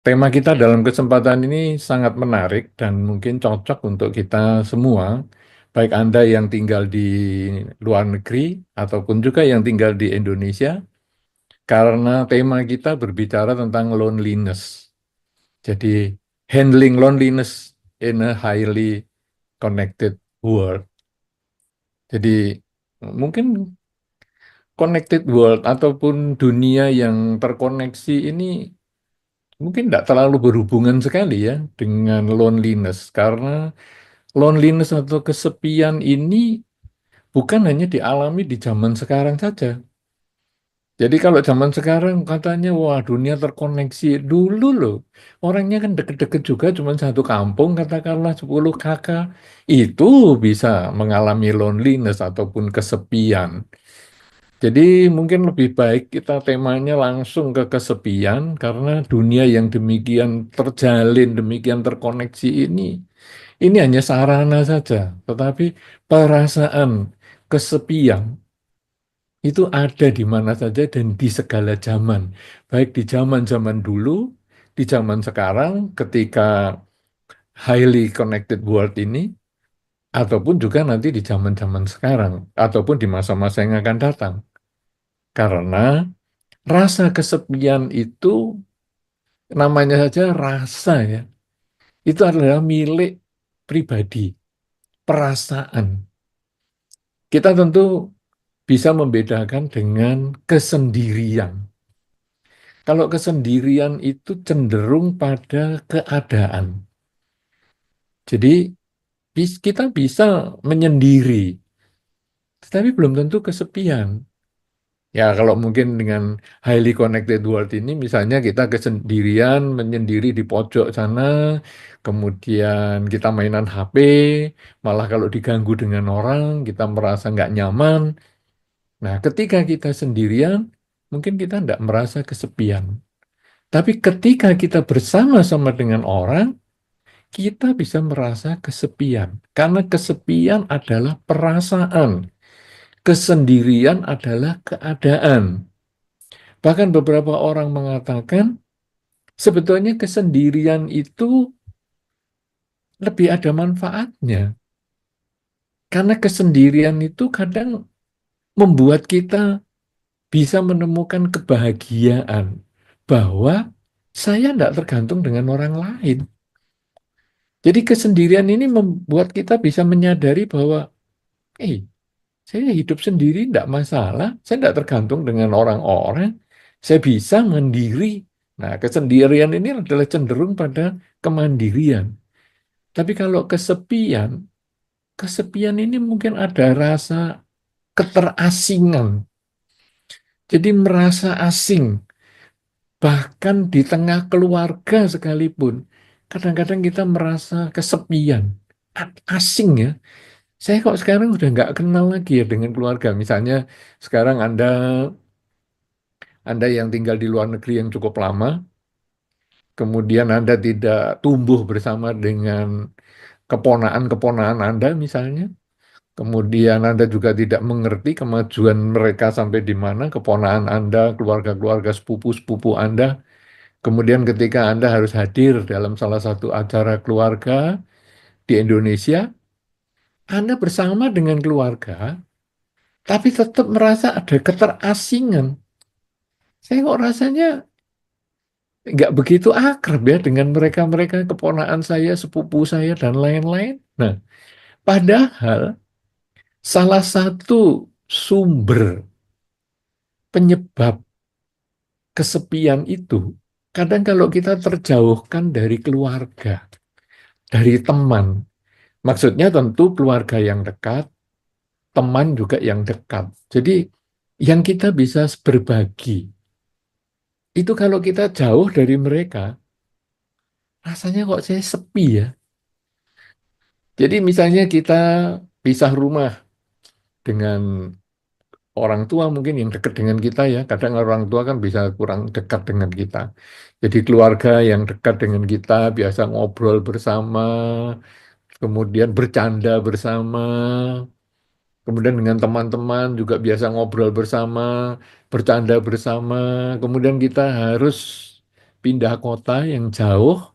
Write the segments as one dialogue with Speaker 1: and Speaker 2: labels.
Speaker 1: Tema kita dalam kesempatan ini sangat menarik dan mungkin cocok untuk kita semua, baik Anda yang tinggal di luar negeri ataupun juga yang tinggal di Indonesia, karena tema kita berbicara tentang loneliness. Jadi, handling loneliness in a highly connected world. Jadi, mungkin connected world ataupun dunia yang terkoneksi ini mungkin tidak terlalu berhubungan sekali ya dengan loneliness karena loneliness atau kesepian ini bukan hanya dialami di zaman sekarang saja. Jadi kalau zaman sekarang katanya wah dunia terkoneksi dulu loh. Orangnya kan deket-deket juga cuma satu kampung katakanlah 10 kakak itu bisa mengalami loneliness ataupun kesepian. Jadi mungkin lebih baik kita temanya langsung ke kesepian karena dunia yang demikian terjalin, demikian terkoneksi ini hanya sarana saja. Tetapi perasaan kesepian itu ada di mana saja dan di segala zaman. Baik di zaman-zaman dulu, di zaman sekarang ketika highly connected world ini, ataupun juga nanti di zaman-zaman sekarang, ataupun di masa-masa yang akan datang. Karena rasa kesepian itu namanya saja rasa ya. Itu adalah milik pribadi, perasaan. Kita tentu bisa membedakan dengan kesendirian. Kalau kesendirian itu cenderung pada keadaan. Jadi kita bisa menyendiri, tetapi belum tentu kesepian. Ya, kalau mungkin dengan highly connected world ini, misalnya kita kesendirian, menyendiri di pojok sana, kemudian kita mainan HP, malah kalau diganggu dengan orang, kita merasa nggak nyaman. Nah, ketika kita sendirian, mungkin kita nggak merasa kesepian. Tapi ketika kita bersama-sama dengan orang, kita bisa merasa kesepian. Karena kesepian adalah perasaan, kesendirian adalah keadaan. Bahkan beberapa orang mengatakan, sebetulnya kesendirian itu lebih ada manfaatnya. Karena kesendirian itu kadang membuat kita bisa menemukan kebahagiaan. Bahwa saya tidak tergantung dengan orang lain. Jadi kesendirian ini membuat kita bisa menyadari bahwa, eh, saya hidup sendiri tidak masalah. Saya tidak tergantung dengan orang-orang. Saya bisa mandiri. Nah, kesendirian ini adalah cenderung pada kemandirian. Tapi kalau kesepian, kesepian ini mungkin ada rasa keterasingan. Jadi merasa asing, bahkan di tengah keluarga sekalipun. Kadang-kadang kita merasa kesepian, asing ya. Saya kok sekarang udah nggak kenal lagi ya dengan keluarga. Misalnya sekarang Anda yang tinggal di luar negeri yang cukup lama, kemudian Anda tidak tumbuh bersama dengan keponaan-keponaan Anda misalnya, kemudian Anda juga tidak mengerti kemajuan mereka sampai di mana, keponaan Anda, keluarga-keluarga sepupu-sepupu Anda. Kemudian ketika Anda harus hadir dalam salah satu acara keluarga di Indonesia, Anda bersama dengan keluarga, tapi tetap merasa ada keterasingan. Saya kok rasanya nggak begitu akrab ya dengan mereka-mereka keponaan saya, sepupu saya, dan lain-lain. Nah, padahal salah satu sumber penyebab kesepian itu, kadang kalau kita terjauhkan dari keluarga, dari teman, maksudnya tentu keluarga yang dekat, teman juga yang dekat. Jadi yang kita bisa berbagi, itu kalau kita jauh dari mereka, rasanya kok saya sepi ya. Jadi misalnya kita pisah rumah dengan orang tua mungkin yang dekat dengan kita ya. Kadang orang tua kan bisa kurang dekat dengan kita. Jadi keluarga yang dekat dengan kita biasa ngobrol bersama, kemudian bercanda bersama, kemudian dengan teman-teman juga biasa ngobrol bersama, bercanda bersama. Kemudian kita harus pindah kota yang jauh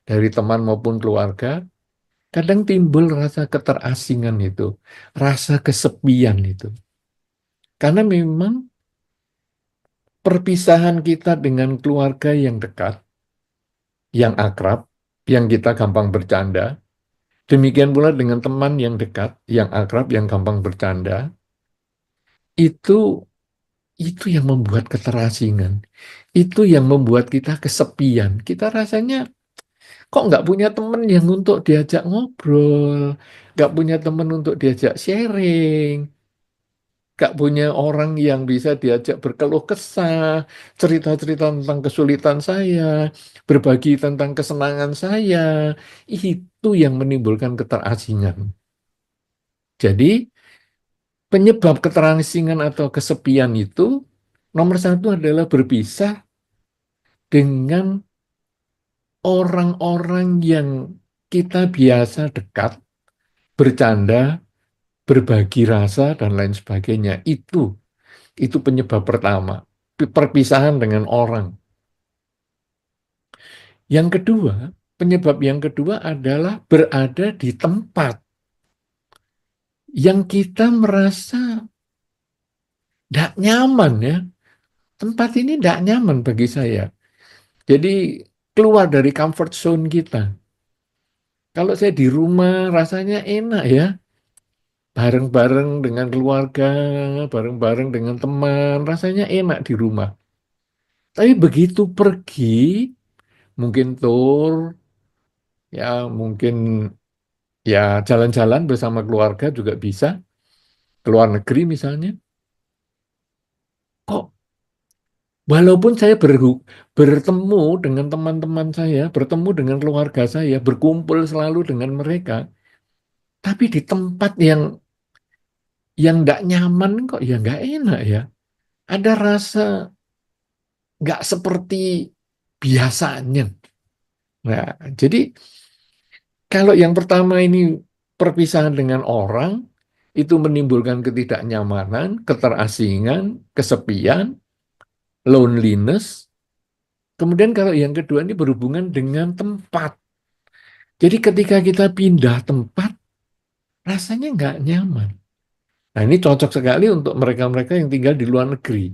Speaker 1: dari teman maupun keluarga, kadang timbul rasa keterasingan itu, rasa kesepian itu. Karena memang perpisahan kita dengan keluarga yang dekat, yang akrab, yang kita gampang bercanda, demikian pula dengan teman yang dekat, yang akrab, yang gampang bercanda, itu itu yang membuat keterasingan. Itu yang membuat kita kesepian. Kita rasanya kok nggak punya teman yang untuk diajak ngobrol, nggak punya teman untuk diajak sharing, nggak punya orang yang bisa diajak berkeluh kesah, cerita-cerita tentang kesulitan saya, berbagi tentang kesenangan saya. Itu yang menimbulkan keterasingan. Jadi penyebab keterasingan atau kesepian itu nomor satu adalah berpisah dengan orang-orang yang kita biasa dekat, bercanda, berbagi rasa, dan lain sebagainya. Itu penyebab pertama. Perpisahan dengan orang. Yang kedua, penyebab yang kedua adalah berada di tempat yang kita merasa tidak nyaman ya. Tempat ini tidak nyaman bagi saya. Jadi keluar dari comfort zone kita. Kalau saya di rumah rasanya enak ya, bareng-bareng dengan keluarga, bareng-bareng dengan teman, rasanya enak di rumah. Tapi begitu pergi, mungkin tour, ya mungkin ya jalan-jalan bersama keluarga juga bisa, ke luar negeri misalnya. Kok walaupun saya bertemu dengan teman-teman saya, bertemu dengan keluarga saya, berkumpul selalu dengan mereka, tapi di tempat yang nggak nyaman kok ya nggak enak ya. Ada rasa nggak seperti biasanya. Nah, jadi kalau yang pertama ini perpisahan dengan orang, itu menimbulkan ketidaknyamanan, keterasingan, kesepian, loneliness. Kemudian kalau yang kedua ini berhubungan dengan tempat. Jadi ketika kita pindah tempat, rasanya nggak nyaman. Nah ini cocok sekali untuk mereka-mereka yang tinggal di luar negeri.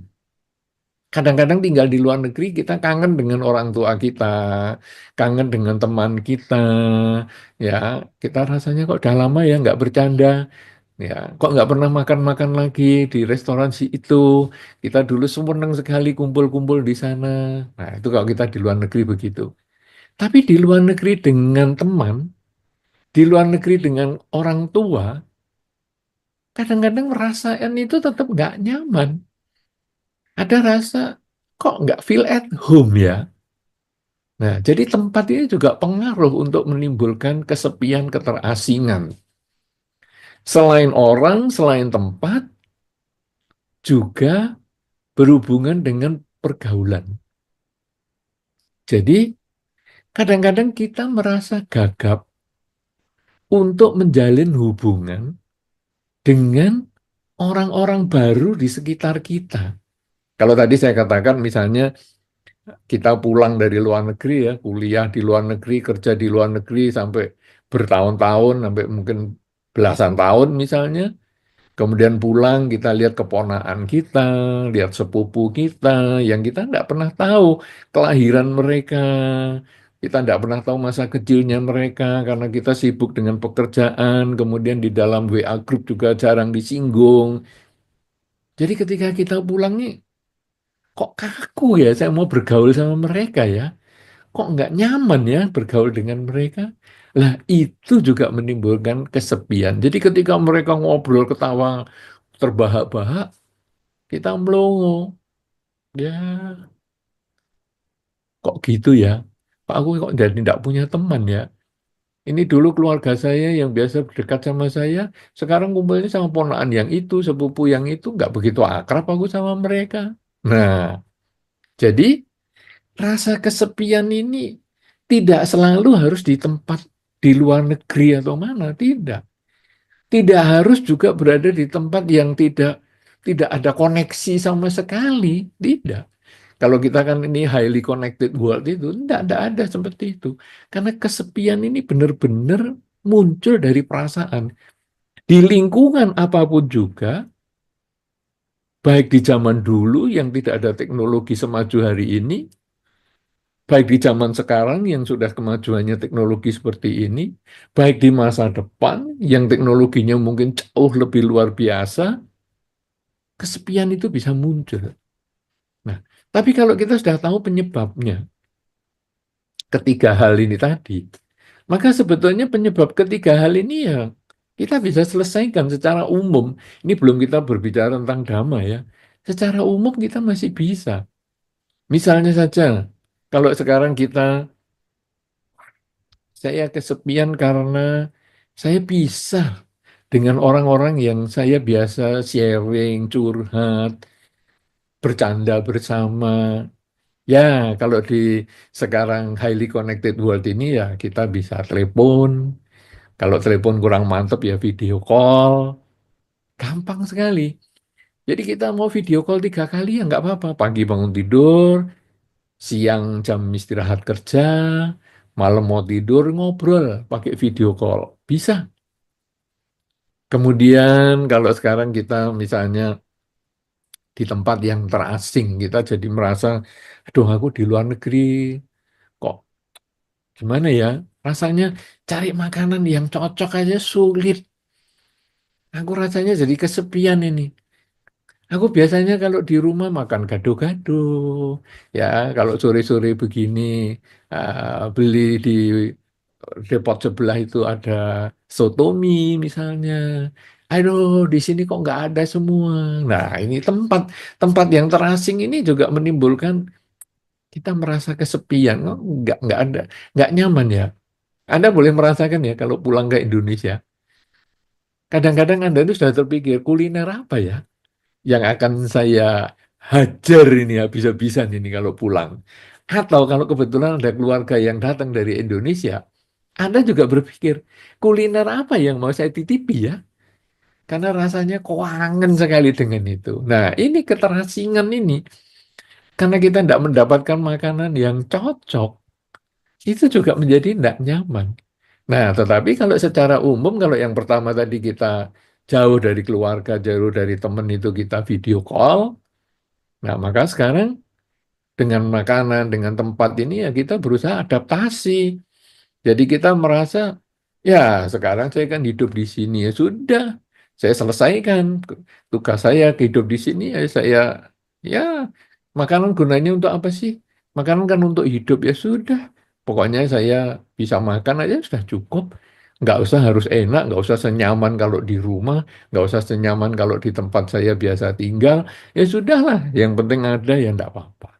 Speaker 1: Kadang-kadang tinggal di luar negeri kita kangen dengan orang tua kita, kangen dengan teman kita, ya kita rasanya kok udah lama ya nggak bercanda, ya kok nggak pernah makan-makan lagi di restoran si itu. Kita dulu senang sekali kumpul-kumpul di sana. Nah itu kalau kita di luar negeri begitu. Tapi di luar negeri dengan teman, di luar negeri dengan orang tua, kadang-kadang perasaan itu tetap nggak nyaman. Ada rasa kok nggak feel at home ya. Nah, jadi tempat ini juga pengaruh untuk menimbulkan kesepian, keterasingan. Selain orang, selain tempat, juga berhubungan dengan pergaulan. Jadi, kadang-kadang kita merasa gagap untuk menjalin hubungan dengan orang-orang baru di sekitar kita. Kalau tadi saya katakan misalnya kita pulang dari luar negeri ya, kuliah di luar negeri, kerja di luar negeri sampai bertahun-tahun, sampai mungkin belasan tahun misalnya. Kemudian pulang kita lihat keponakan kita, lihat sepupu kita, yang kita tidak pernah tahu kelahiran mereka. Kita tidak pernah tahu masa kecilnya mereka karena kita sibuk dengan pekerjaan, kemudian di dalam WA group juga jarang disinggung. Jadi ketika kita pulang nih, kok kaku ya saya mau bergaul sama mereka ya? Kok nggak nyaman ya bergaul dengan mereka? Lah itu juga menimbulkan kesepian. Jadi ketika mereka ngobrol ketawa terbahak-bahak, kita melongo. Ya kok gitu ya? Pak aku kok jadi tidak punya teman ya? Ini dulu keluarga saya yang biasa dekat sama saya, sekarang kumpulnya sama ponakan yang itu, sepupu yang itu, nggak begitu akrab aku sama mereka. Nah, jadi rasa kesepian ini tidak selalu harus di tempat di luar negeri atau mana, tidak. Tidak harus juga berada di tempat yang tidak ada koneksi sama sekali, tidak. Kalau kita kan ini highly connected world itu, enggak ada seperti itu. Karena kesepian ini benar-benar muncul dari perasaan. Di lingkungan apapun juga, baik di zaman dulu yang tidak ada teknologi semaju hari ini, baik di zaman sekarang yang sudah kemajuannya teknologi seperti ini, baik di masa depan yang teknologinya mungkin jauh lebih luar biasa, kesepian itu bisa muncul. Nah, tapi kalau kita sudah tahu penyebabnya, ketiga hal ini tadi, maka sebetulnya penyebab ketiga hal ini ya kita bisa selesaikan secara umum. Ini belum kita berbicara tentang damai ya. Secara umum kita masih bisa. Misalnya saja, kalau sekarang saya kesepian karena saya pisah dengan orang-orang yang saya biasa sharing, curhat, bercanda bersama. Ya, kalau di sekarang highly connected world ini ya kita bisa telepon. Kalau telepon kurang mantap ya video call. Gampang sekali. Jadi kita mau video call 3 kali ya nggak apa-apa. Pagi bangun tidur, siang jam istirahat kerja, malam mau tidur ngobrol pakai video call. Bisa. Kemudian kalau sekarang kita misalnya di tempat yang terasing, kita jadi merasa, aduh aku di luar negeri, kok gimana ya? Rasanya cari makanan yang cocok aja sulit. Aku rasanya jadi kesepian ini. Aku biasanya kalau di rumah makan gado-gado, ya kalau sore-sore begini beli di depot sebelah itu ada sotomi misalnya. Aduh, di sini kok nggak ada semua. Nah, ini tempat tempat yang terasing ini juga menimbulkan kita merasa kesepian. Oh, nggak ada, nggak nyaman ya. Anda boleh merasakan ya kalau pulang ke Indonesia. Kadang-kadang Anda itu sudah terpikir kuliner apa ya yang akan saya hajar ini habis-habisan ini kalau pulang. Atau kalau kebetulan ada keluarga yang datang dari Indonesia, Anda juga berpikir, kuliner apa yang mau saya titipi ya? Karena rasanya kangen sekali dengan itu. Nah, ini keterasingan ini, karena kita tidak mendapatkan makanan yang cocok, itu juga menjadi tidak nyaman. Nah, tetapi kalau secara umum, kalau yang pertama tadi kita jauh dari keluarga, jauh dari teman itu kita video call, nah maka sekarang dengan makanan, dengan tempat ini ya kita berusaha adaptasi. Jadi kita merasa, ya sekarang saya kan hidup di sini ya sudah, saya selesaikan tugas saya hidup di sini ya saya, ya makanan gunanya untuk apa sih? Makanan kan untuk hidup ya sudah. Pokoknya saya bisa makan aja sudah cukup. Nggak usah harus enak, nggak usah senyaman kalau di rumah, nggak usah senyaman kalau di tempat saya biasa tinggal. Ya sudahlah, yang penting ada ya nggak apa-apa.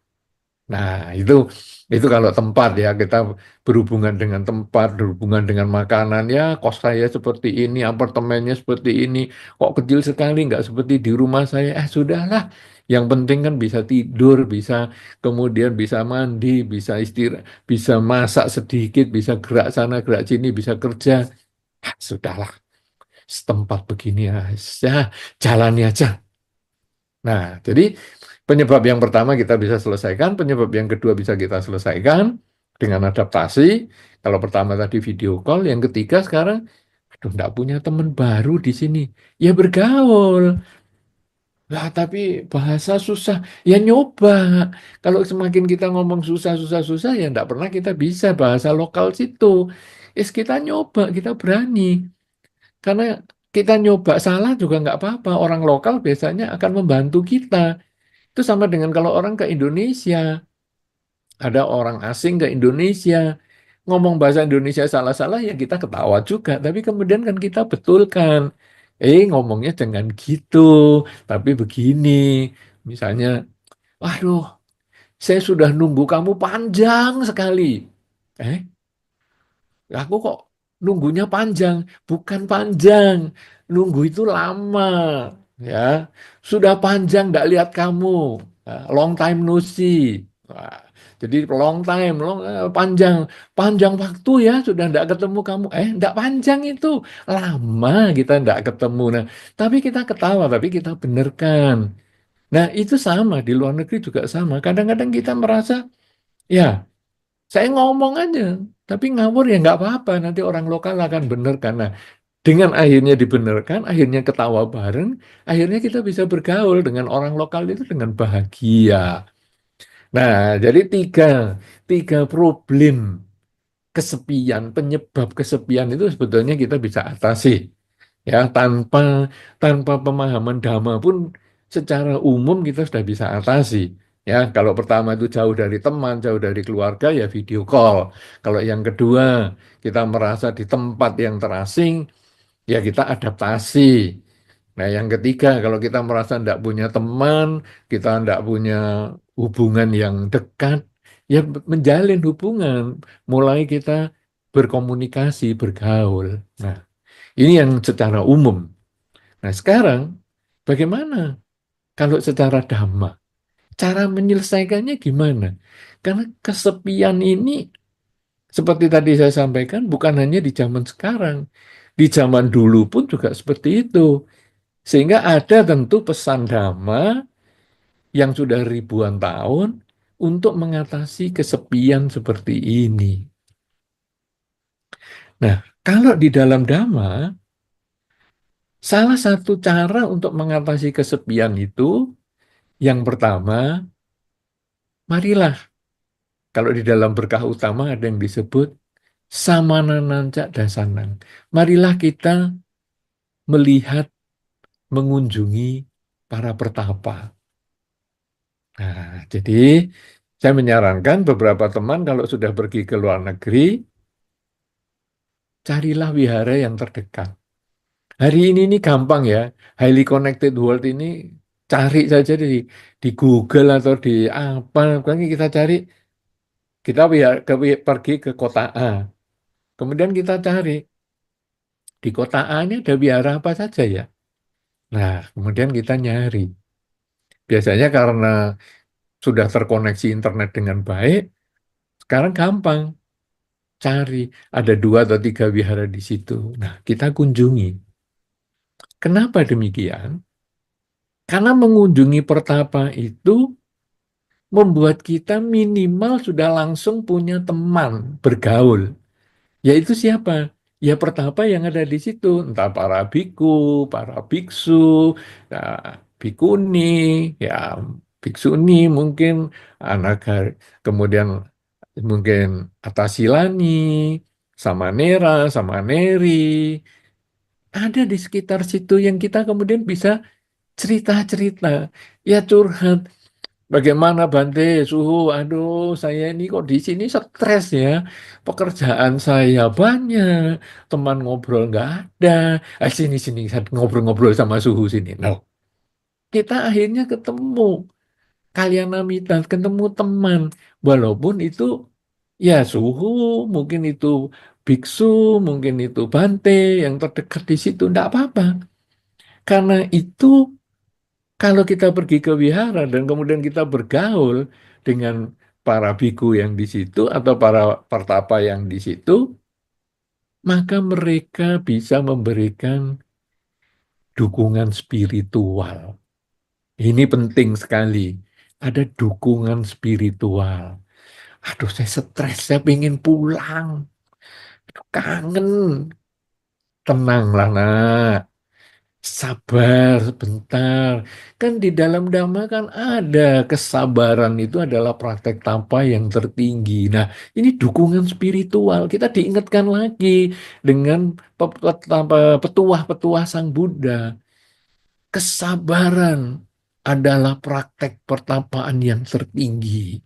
Speaker 1: Nah, itu kalau tempat ya, kita berhubungan dengan tempat, berhubungan dengan makanan, ya kos saya seperti ini, apartemennya seperti ini, kok kecil sekali, nggak seperti di rumah saya. Sudahlah, yang penting kan bisa tidur, bisa kemudian bisa mandi, bisa istirahat, bisa masak sedikit, bisa gerak sana, gerak sini, bisa kerja. Sudahlah, setempat begini ya, jalani aja. Nah, jadi penyebab yang pertama kita bisa selesaikan, penyebab yang kedua bisa kita selesaikan dengan adaptasi. Kalau pertama tadi video call, yang ketiga sekarang, aduh, nggak punya teman baru di sini. Ya bergaul. Lah, tapi bahasa susah. Ya nyoba. Kalau semakin kita ngomong susah, susah, susah, ya nggak pernah kita bisa bahasa lokal situ. Kita nyoba, kita berani. Karena kita nyoba salah juga nggak apa-apa. Orang lokal biasanya akan membantu kita. Itu sama dengan kalau orang ke Indonesia, ada orang asing ke Indonesia, ngomong bahasa Indonesia salah-salah, ya kita ketawa juga. Tapi kemudian kan kita betulkan. Ngomongnya jangan gitu, tapi begini. Misalnya, waduh, saya sudah nunggu kamu panjang sekali. Eh, Aku kok nunggunya panjang, bukan panjang. Nunggu itu lama, ya. Sudah panjang nggak lihat kamu. Long time no see. Wah, jadi long time, panjang, panjang waktu ya sudah nggak ketemu kamu. Nggak panjang itu, lama kita nggak ketemu. Nah, tapi kita ketawa, tapi kita benarkan. Nah, itu sama, di luar negeri juga sama. Kadang-kadang kita merasa, ya, saya ngomong aja, tapi ngawur ya nggak apa-apa, nanti orang lokal akan bener. Karena dengan akhirnya dibenarkan, akhirnya ketawa bareng, akhirnya kita bisa bergaul dengan orang lokal itu dengan bahagia. Nah, jadi tiga problem kesepian, penyebab kesepian itu sebetulnya kita bisa atasi. Ya, tanpa pemahaman dhamma pun secara umum kita sudah bisa atasi. Ya, kalau pertama itu jauh dari teman, jauh dari keluarga, ya video call. Kalau yang kedua, kita merasa di tempat yang terasing, ya kita adaptasi. Nah, yang ketiga, kalau kita merasa tidak punya teman, kita tidak punya hubungan yang dekat, ya menjalin hubungan, mulai kita berkomunikasi, bergaul. Nah, ini yang secara umum. Nah, sekarang bagaimana kalau secara dhamma? Cara menyelesaikannya gimana? Karena kesepian ini, seperti tadi saya sampaikan, bukan hanya di zaman sekarang. Di zaman dulu pun juga seperti itu. Sehingga ada tentu pesan dhamma yang sudah ribuan tahun untuk mengatasi kesepian seperti ini. Nah, kalau di dalam dhamma, salah satu cara untuk mengatasi kesepian itu, yang pertama, marilah. Kalau di dalam berkah utama ada yang disebut samanananca dasanang. Marilah kita melihat, mengunjungi para pertapa. Nah, jadi saya menyarankan beberapa teman kalau sudah pergi ke luar negeri, carilah wihara yang terdekat. Hari ini gampang ya, highly connected world ini cari saja di Google atau di apa, pokoknya kita cari, kita pergi ke kota A, kemudian kita cari di kota A ini ada wihara apa saja ya. Nah, kemudian kita nyari. Biasanya karena sudah terkoneksi internet dengan baik, sekarang gampang cari ada 2 atau 3 wihara di situ. Nah, kita kunjungi. Kenapa demikian? Karena mengunjungi pertapa itu membuat kita minimal sudah langsung punya teman bergaul. Yaitu siapa? Ya pertapa yang ada di situ. Entah para biku, para biksu, ya, bikuni, ya biksuni mungkin, anak kemudian mungkin atasilani, samanera, samaneri. Ada di sekitar situ yang kita kemudian bisa cerita-cerita. Ya curhat. Bagaimana Bante, suhu? Aduh, saya ini kok di sini stres ya. Pekerjaan saya banyak, teman ngobrol nggak ada. Sini sini saya ngobrol-ngobrol sama suhu sini. No, kita akhirnya ketemu Kalyanamita, ketemu teman. Walaupun itu ya suhu, mungkin itu biksu, mungkin itu Bante yang terdekat di situ, enggak apa-apa. Karena itu kalau kita pergi ke wihara dan kemudian kita bergaul dengan para biku yang di situ atau para pertapa yang di situ, maka mereka bisa memberikan dukungan spiritual. Ini penting sekali. Ada dukungan spiritual. Aduh, saya stres, saya pengen pulang. Aduh, kangen. Tenanglah, nak. Sabar sebentar. Kan di dalam Dhamma kan ada kesabaran itu adalah praktek tapa yang tertinggi. Nah, ini dukungan spiritual. Kita diingatkan lagi dengan petuah-petuah Sang Buddha. Kesabaran adalah praktek pertapaan yang tertinggi.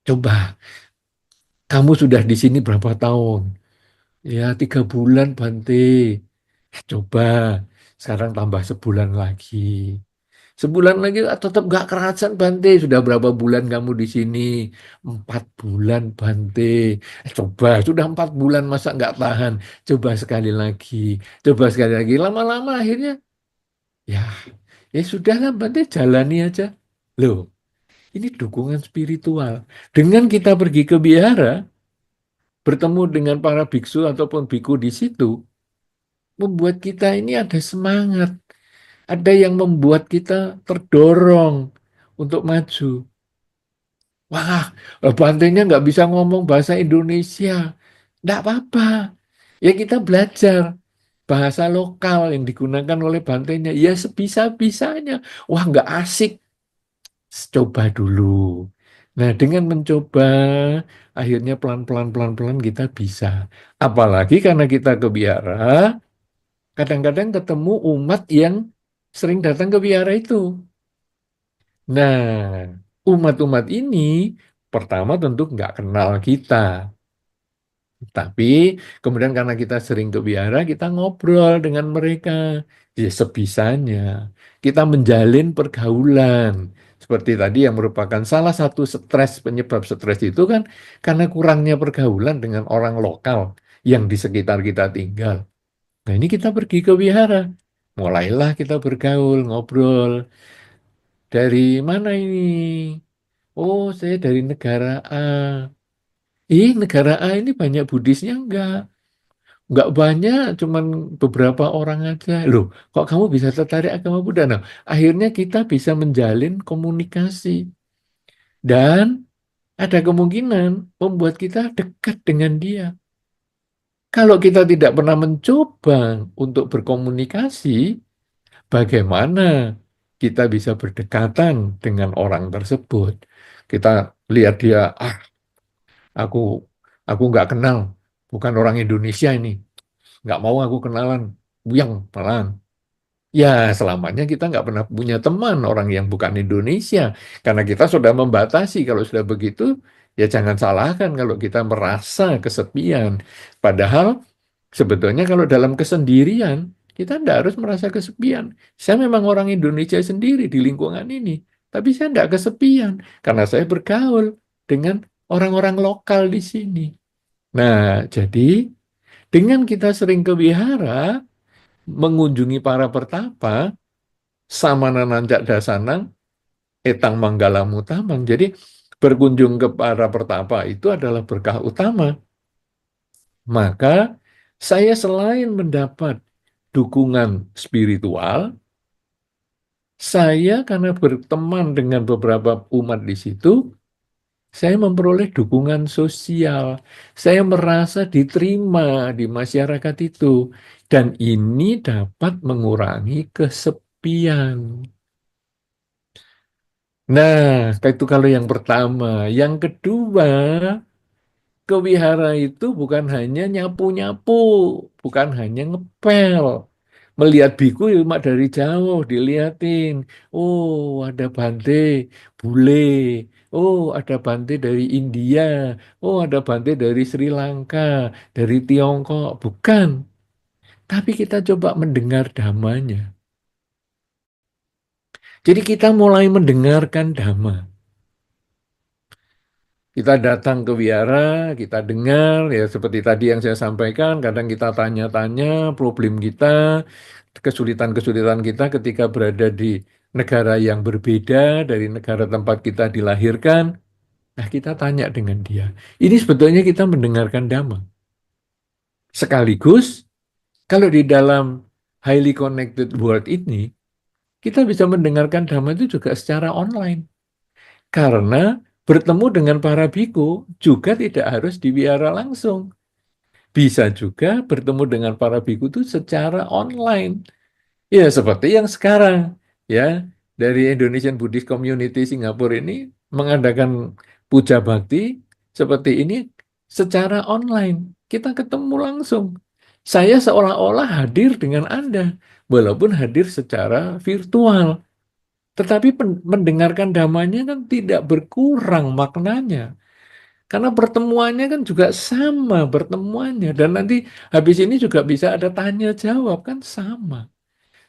Speaker 1: Coba, kamu sudah di sini berapa tahun? Ya, 3 bulan, Bante. Coba, sekarang tambah sebulan lagi. Sebulan lagi tetap gak kerasan Bante. Sudah berapa bulan kamu di sini? 4 bulan Bante. Coba, sudah 4 bulan masa nggak tahan? Coba sekali lagi. Coba sekali lagi. Lama-lama akhirnya, ya, ya sudahlah Bante jalani aja. Loh, ini dukungan spiritual. Dengan kita pergi ke biara, bertemu dengan para biksu ataupun biku di situ, membuat kita ini ada semangat. Ada yang membuat kita terdorong untuk maju. Wah, Bantenya nggak bisa ngomong bahasa Indonesia. Nggak apa-apa. Ya kita belajar bahasa lokal yang digunakan oleh Bantenya. Ya sebisa-bisanya. Wah, nggak asik. Coba dulu. Nah, dengan mencoba, akhirnya pelan-pelan, pelan-pelan kita bisa. Apalagi karena kita ke biara, kadang-kadang ketemu umat yang sering datang ke biara itu. Nah, umat-umat ini pertama tentu nggak kenal kita. Tapi kemudian karena kita sering ke biara, kita ngobrol dengan mereka. Ya sebisanya. Kita menjalin pergaulan. Seperti tadi yang merupakan salah satu stres, penyebab stres itu kan karena kurangnya pergaulan dengan orang lokal yang di sekitar kita tinggal. Nah ini kita pergi ke wihara. Mulailah kita bergaul, ngobrol. Dari mana ini? Oh, saya dari negara A. Negara A ini banyak Buddhisnya enggak? Enggak banyak, cuman beberapa orang aja. Loh, kok kamu bisa tertarik agama Buddha? Nah, akhirnya kita bisa menjalin komunikasi. Dan ada kemungkinan membuat kita dekat dengan dia. Kalau kita tidak pernah mencoba untuk berkomunikasi, bagaimana kita bisa berdekatan dengan orang tersebut? Kita lihat dia, aku aku nggak kenal, bukan orang Indonesia ini, nggak mau aku kenalan, buyang pelan. Ya, selamanya kita nggak pernah punya teman orang yang bukan Indonesia, karena kita sudah membatasi. Kalau sudah begitu, ya jangan salahkan kalau kita merasa kesepian. Padahal sebetulnya kalau dalam kesendirian, kita tidak harus merasa kesepian. Saya memang orang Indonesia sendiri di lingkungan ini, tapi saya tidak kesepian karena saya bergaul dengan orang-orang lokal di sini. Nah, jadi dengan kita sering ke wihara, mengunjungi para pertapa, samana nancak dasanang, etang manggala mutamang. Jadi berkunjung ke para pertapa itu adalah berkah utama. Maka saya selain mendapat dukungan spiritual, saya karena berteman dengan beberapa umat di situ, saya memperoleh dukungan sosial. Saya merasa diterima di masyarakat itu. Dan ini dapat mengurangi kesepian. Nah, itu kalau yang pertama. Yang kedua, ke wihara itu bukan hanya nyapu-nyapu, bukan hanya ngepel. Melihat biku ya cuma dari jauh dilihatin. Oh, ada Bante, bule. Oh, ada Bante dari India. Oh, ada Bante dari Sri Lanka, dari Tiongkok. Bukan. Tapi kita coba mendengar dhammanya. Jadi kita mulai mendengarkan dhamma. Kita datang ke wihara, kita dengar, ya seperti tadi yang saya sampaikan, kadang kita tanya-tanya problem kita, kesulitan-kesulitan kita ketika berada di negara yang berbeda dari negara tempat kita dilahirkan. Nah, kita tanya dengan dia. Ini sebetulnya kita mendengarkan dhamma. Sekaligus, kalau di dalam highly connected world ini, kita bisa mendengarkan dhamma itu juga secara online. Karena bertemu dengan para biku juga tidak harus di wihara langsung. Bisa juga bertemu dengan para biku itu secara online. Ya, seperti yang sekarang, ya, dari Indonesian Buddhist Community Singapura ini mengadakan puja bakti seperti ini secara online. Kita ketemu langsung. Saya seolah-olah hadir dengan Anda, walaupun hadir secara virtual. Tetapi mendengarkan damanya kan tidak berkurang maknanya. Karena pertemuannya kan juga sama pertemuannya. Dan nanti habis ini juga bisa ada tanya jawab kan sama.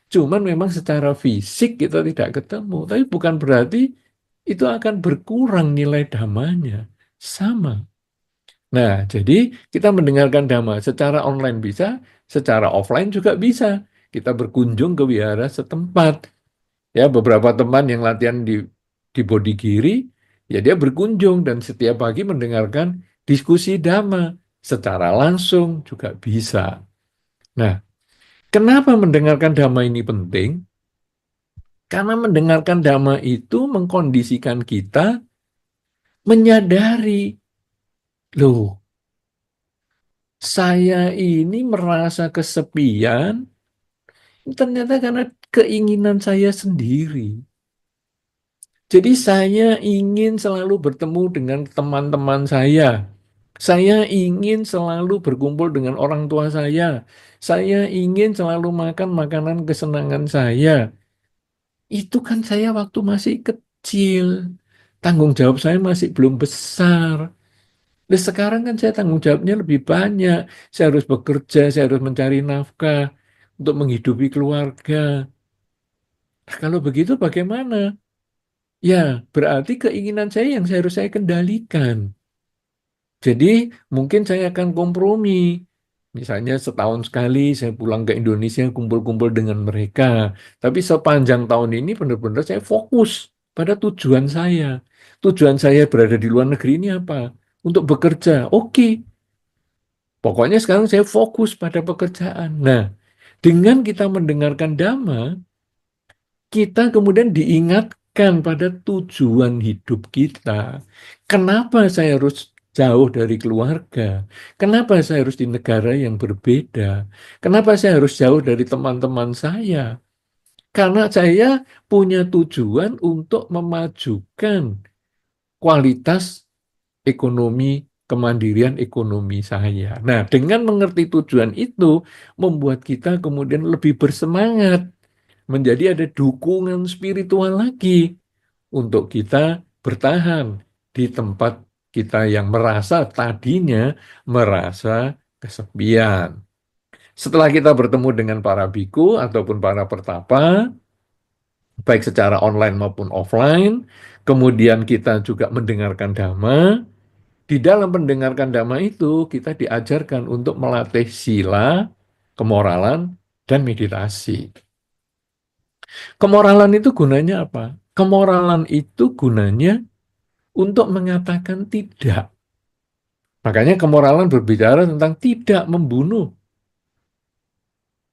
Speaker 1: Cuman memang secara fisik kita tidak ketemu. Tapi bukan berarti itu akan berkurang nilai dhamanya. Sama. Nah, jadi kita mendengarkan dhamma secara online bisa, secara offline juga bisa. Kita berkunjung ke wihara setempat. Ya, beberapa teman yang latihan di Bodhigiri, ya dia berkunjung dan setiap pagi mendengarkan diskusi dhamma secara langsung juga bisa. Nah, kenapa mendengarkan dhamma ini penting? Karena mendengarkan dhamma itu mengkondisikan kita menyadari, loh, saya ini merasa kesepian, ternyata karena keinginan saya sendiri. Jadi saya ingin selalu bertemu dengan teman-teman saya. Saya ingin selalu berkumpul dengan orang tua saya. Saya ingin selalu makan makanan kesenangan saya. Itu kan saya waktu masih kecil. Tanggung jawab saya masih belum besar. Nah, sekarang kan saya tanggung jawabnya lebih banyak. Saya harus bekerja, saya harus mencari nafkah untuk menghidupi keluarga. Nah, kalau begitu bagaimana? Ya, berarti keinginan saya yang harus saya kendalikan. Jadi mungkin saya akan kompromi. Misalnya setahun sekali saya pulang ke Indonesia kumpul-kumpul dengan mereka. Tapi sepanjang tahun ini benar-benar saya fokus pada tujuan saya. Tujuan saya berada di luar negeri ini apa? Untuk bekerja. Oke. Pokoknya sekarang saya fokus pada pekerjaan. Nah, dengan kita mendengarkan dhamma, kita kemudian diingatkan pada tujuan hidup kita. Kenapa saya harus jauh dari keluarga? Kenapa saya harus di negara yang berbeda? Kenapa saya harus jauh dari teman-teman saya? Karena saya punya tujuan untuk memajukan kualitas ekonomi, kemandirian ekonomi saya. Nah, dengan mengerti tujuan itu, membuat kita kemudian lebih bersemangat, menjadi ada dukungan spiritual lagi untuk kita bertahan di tempat kita yang merasa tadinya merasa kesepian. Setelah kita bertemu dengan para biku ataupun para pertapa, baik secara online maupun offline, kemudian kita juga mendengarkan dhamma. Di dalam mendengarkan dhamma itu, kita diajarkan untuk melatih sila, kemoralan, dan meditasi. Kemoralan itu gunanya apa? Kemoralan itu gunanya untuk mengatakan tidak. Makanya kemoralan berbicara tentang tidak membunuh,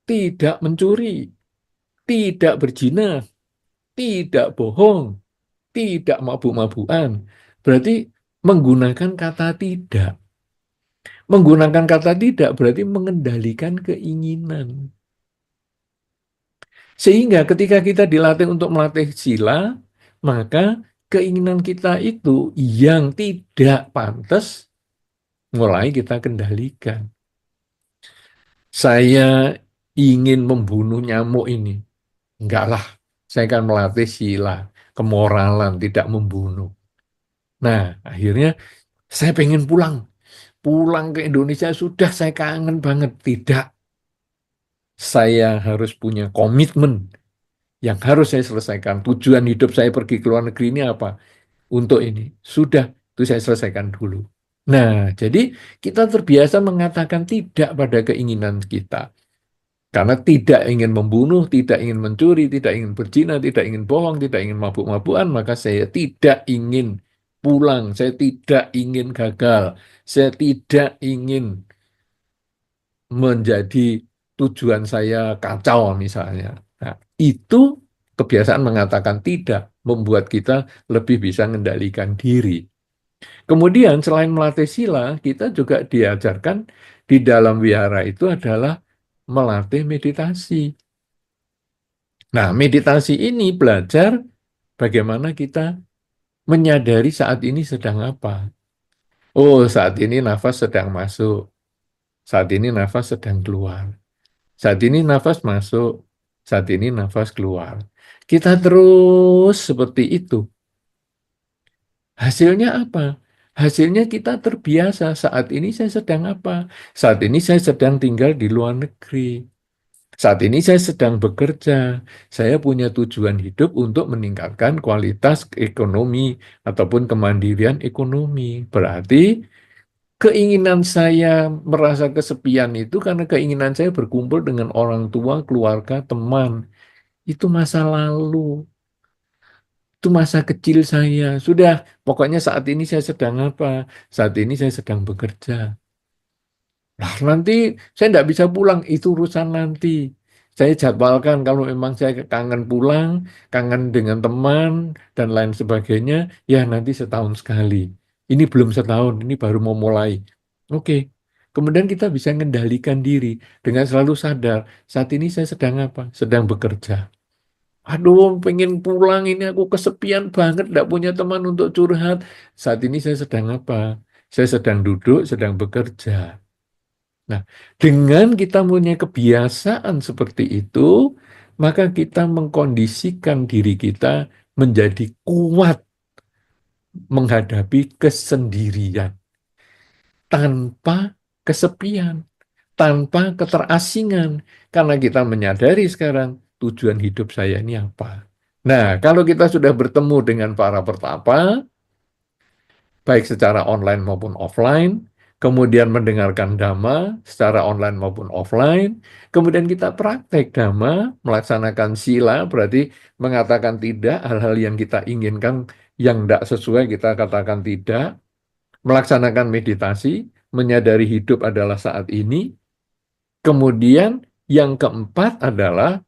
Speaker 1: tidak mencuri, tidak berzina, tidak bohong, tidak mabuk-mabukan. Berarti menggunakan kata tidak. Menggunakan kata tidak berarti mengendalikan keinginan. Sehingga ketika kita dilatih untuk melatih sila, maka keinginan kita itu yang tidak pantas mulai kita kendalikan. Saya ingin membunuh nyamuk ini. Enggak lah, saya akan melatih sila, kemoralan, tidak membunuh. Nah, akhirnya saya pengen pulang. Pulang ke Indonesia sudah saya kangen banget. Tidak, saya harus punya komitmen yang harus saya selesaikan. Tujuan hidup saya pergi ke luar negeri ini apa? Untuk ini. Sudah, itu saya selesaikan dulu. Nah, jadi kita terbiasa mengatakan tidak pada keinginan kita. Karena tidak ingin membunuh, tidak ingin mencuri, tidak ingin berzina, tidak ingin bohong, tidak ingin mabuk-mabukan, maka saya tidak ingin pulang, saya tidak ingin gagal, saya tidak ingin menjadi tujuan saya kacau misalnya. Nah, itu kebiasaan mengatakan tidak membuat kita lebih bisa mengendalikan diri. Kemudian selain melatih sila, kita juga diajarkan di dalam wihara itu adalah melatih meditasi. Nah, meditasi ini belajar bagaimana kita menyadari saat ini sedang apa. Oh, saat ini nafas sedang masuk. Saat ini nafas sedang keluar. Saat ini nafas masuk, saat ini nafas keluar. Kita terus seperti itu. Hasilnya apa? Hasilnya kita terbiasa. Saat ini saya sedang apa? Saat ini saya sedang tinggal di luar negeri. Saat ini saya sedang bekerja. Saya punya tujuan hidup untuk meningkatkan kualitas ekonomi ataupun kemandirian ekonomi. Berarti keinginan saya merasa kesepian itu karena keinginan saya berkumpul dengan orang tua, keluarga, teman. Itu masa lalu, itu masa kecil saya. Sudah, pokoknya saat ini saya sedang apa? Saat ini saya sedang bekerja. Nah, nanti saya tidak bisa pulang, itu urusan nanti. Saya jadwalkan kalau memang saya kangen pulang, kangen dengan teman, dan lain sebagainya, ya nanti setahun sekali. Ini belum setahun, ini baru mau mulai. Oke. Kemudian kita bisa mengendalikan diri dengan selalu sadar, saat ini saya sedang apa? Sedang bekerja. Aduh, pengen pulang ini aku kesepian banget, tidak punya teman untuk curhat. Saat ini saya sedang apa? Saya sedang duduk, sedang bekerja. Nah, dengan kita punya kebiasaan seperti itu, maka kita mengkondisikan diri kita menjadi kuat menghadapi kesendirian tanpa kesepian, tanpa keterasingan. Karena kita menyadari sekarang tujuan hidup saya ini apa. Nah, kalau kita sudah bertemu dengan para pertapa, baik secara online maupun offline, kemudian mendengarkan dhamma secara online maupun offline, kemudian kita praktek dhamma, melaksanakan sila, berarti mengatakan tidak hal-hal yang kita inginkan, yang tidak sesuai kita katakan tidak, melaksanakan meditasi, menyadari hidup adalah saat ini, kemudian yang keempat adalah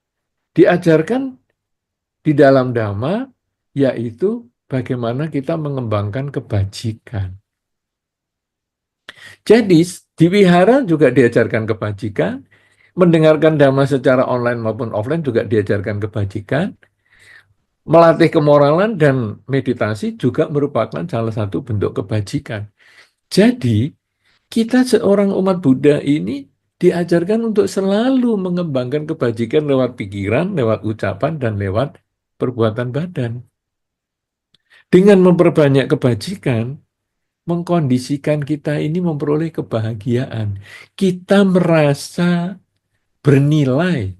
Speaker 1: diajarkan di dalam dhamma, yaitu bagaimana kita mengembangkan kebajikan. Jadi di wihara juga diajarkan kebajikan, mendengarkan dhamma secara online maupun offline juga diajarkan kebajikan, melatih kemoralan dan meditasi juga merupakan salah satu bentuk kebajikan. Jadi kita seorang umat Buddha ini diajarkan untuk selalu mengembangkan kebajikan lewat pikiran, lewat ucapan, dan lewat perbuatan badan. Dengan memperbanyak kebajikan, mengkondisikan kita ini memperoleh kebahagiaan. Kita merasa bernilai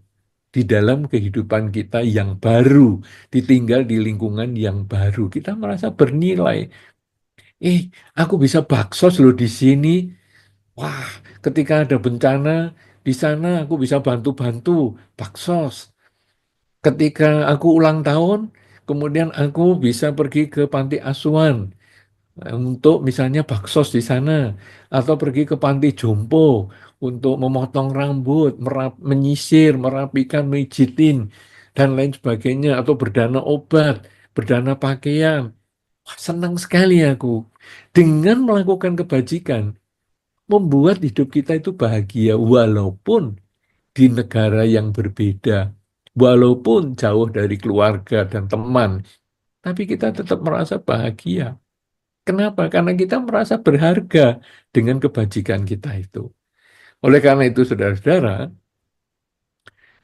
Speaker 1: di dalam kehidupan kita yang baru, ditinggal di lingkungan yang baru. Kita merasa bernilai. Aku bisa baksos loh di sini. Wah, ketika ada bencana di sana aku bisa bantu-bantu baksos. Ketika aku ulang tahun, kemudian aku bisa pergi ke panti asuhan untuk misalnya baksos di sana, atau pergi ke panti jompo untuk memotong rambut, menyisir, merapikan, mijitin, dan lain sebagainya, atau berdana obat, berdana pakaian. Wah, senang sekali aku. Dengan melakukan kebajikan, membuat hidup kita itu bahagia, walaupun di negara yang berbeda, walaupun jauh dari keluarga dan teman, tapi kita tetap merasa bahagia. Kenapa? Karena kita merasa berharga dengan kebajikan kita itu. Oleh karena itu, saudara-saudara,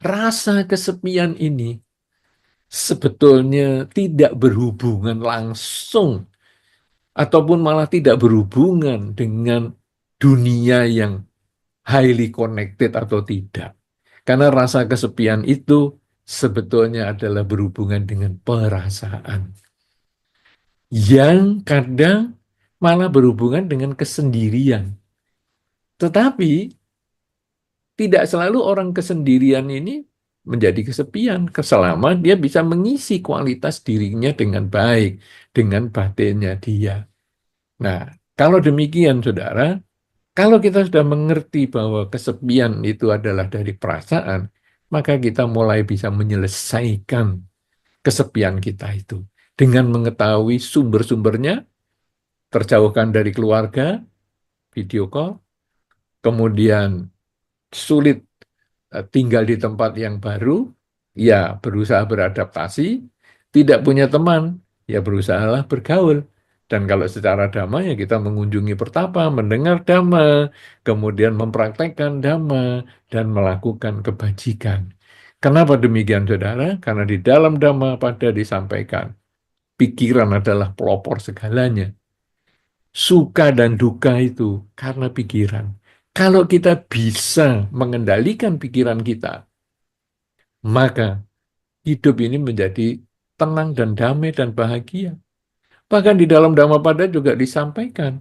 Speaker 1: rasa kesepian ini sebetulnya tidak berhubungan langsung ataupun malah tidak berhubungan dengan dunia yang highly connected atau tidak. Karena rasa kesepian itu sebetulnya adalah berhubungan dengan perasaan yang kadang malah berhubungan dengan kesendirian. Tetapi tidak selalu orang kesendirian ini menjadi kesepian, selama dia bisa mengisi kualitas dirinya dengan baik, dengan batinnya dia. Nah, kalau demikian, saudara, kalau kita sudah mengerti bahwa kesepian itu adalah dari perasaan, maka kita mulai bisa menyelesaikan kesepian kita itu. Dengan mengetahui sumber-sumbernya, terjauhkan dari keluarga, video call, kemudian sulit tinggal di tempat yang baru, ya berusaha beradaptasi, tidak punya teman, ya berusahalah bergaul. Dan kalau secara dhamma, ya kita mengunjungi pertapa, mendengar dhamma, kemudian mempraktekkan dhamma, dan melakukan kebajikan. Kenapa demikian, saudara? Karena di dalam dhamma pada disampaikan, pikiran adalah pelopor segalanya. Suka dan duka itu karena pikiran. Kalau kita bisa mengendalikan pikiran kita, maka hidup ini menjadi tenang dan damai dan bahagia. Bahkan di dalam Dhammapada juga disampaikan,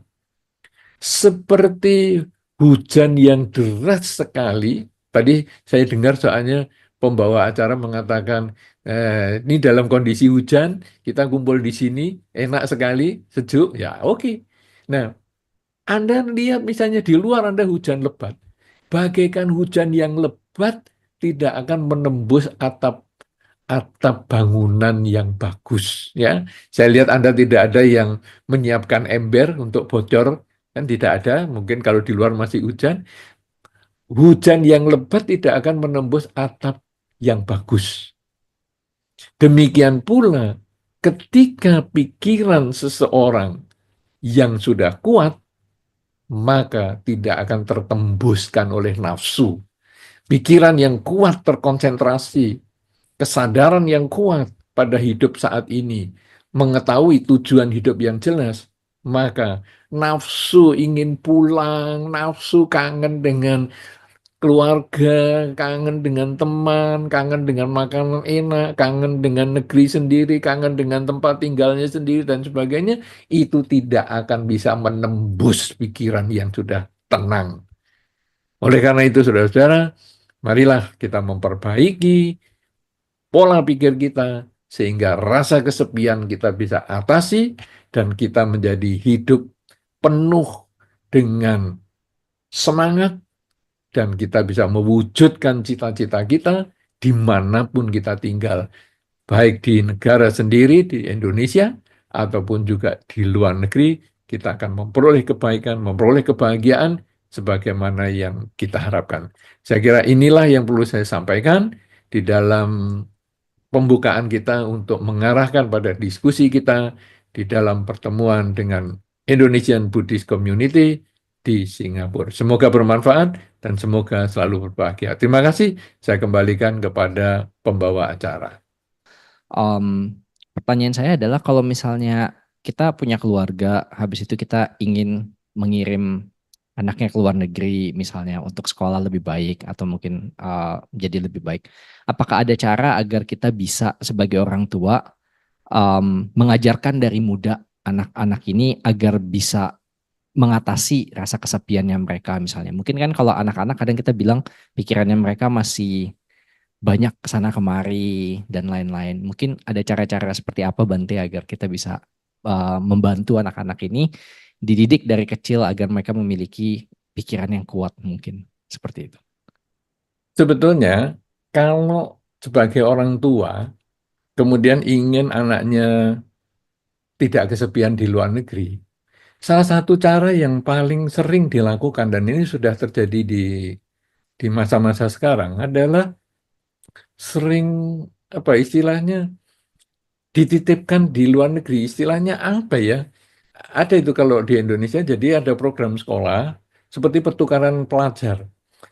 Speaker 1: seperti hujan yang deras sekali. Tadi saya dengar soalnya pembawa acara mengatakan, ini dalam kondisi hujan, kita kumpul di sini, enak sekali, sejuk, ya oke. Nah, Anda lihat misalnya di luar Anda hujan lebat, bagaikan hujan yang lebat tidak akan menembus atap atap bangunan yang bagus, ya. Saya lihat Anda tidak ada yang menyiapkan ember untuk bocor, kan tidak ada. Mungkin kalau di luar masih hujan, hujan yang lebat tidak akan menembus atap yang bagus. Demikian pula ketika pikiran seseorang yang sudah kuat, maka tidak akan tertembuskan oleh nafsu. Pikiran yang kuat terkonsentrasi, kesadaran yang kuat pada hidup saat ini, mengetahui tujuan hidup yang jelas, maka nafsu ingin pulang, nafsu kangen dengan keluarga, kangen dengan teman, kangen dengan makanan enak, kangen dengan negeri sendiri, kangen dengan tempat tinggalnya sendiri, dan sebagainya, itu tidak akan bisa menembus pikiran yang sudah tenang. Oleh karena itu, saudara-saudara, marilah kita memperbaiki pola pikir kita, sehingga rasa kesepian kita bisa atasi, dan kita menjadi hidup penuh dengan semangat, dan kita bisa mewujudkan cita-cita kita dimanapun kita tinggal, baik di negara sendiri, di Indonesia, ataupun juga di luar negeri. Kita akan memperoleh kebaikan, memperoleh kebahagiaan sebagaimana yang kita harapkan. Saya kira inilah yang perlu saya sampaikan di dalam pembukaan kita untuk mengarahkan pada diskusi kita di dalam pertemuan dengan Indonesian Buddhist Community di Singapura. Semoga bermanfaat dan semoga selalu berbahagia. Terima kasih. Saya kembalikan kepada pembawa acara.
Speaker 2: Pertanyaan saya adalah kalau misalnya kita punya keluarga, habis itu kita ingin mengirim anaknya ke luar negeri misalnya untuk sekolah lebih baik atau mungkin jadi lebih baik. Apakah ada cara agar kita bisa sebagai orang tua mengajarkan dari muda anak-anak ini agar bisa mengatasi rasa kesepiannya mereka misalnya. Mungkin kan kalau anak-anak kadang kita bilang pikirannya mereka masih banyak kesana kemari dan lain-lain. Mungkin ada cara-cara seperti apa Bante agar kita bisa membantu anak-anak ini dididik dari kecil agar mereka memiliki pikiran yang kuat mungkin seperti itu.
Speaker 1: Sebetulnya, kalau sebagai orang tua, kemudian ingin anaknya tidak kesepian di luar negeri, salah satu cara yang paling sering dilakukan, dan ini sudah terjadi di masa-masa sekarang, adalah sering, apa istilahnya, dititipkan di luar negeri. Istilahnya apa ya? Ada itu kalau di Indonesia, jadi ada program sekolah seperti pertukaran pelajar.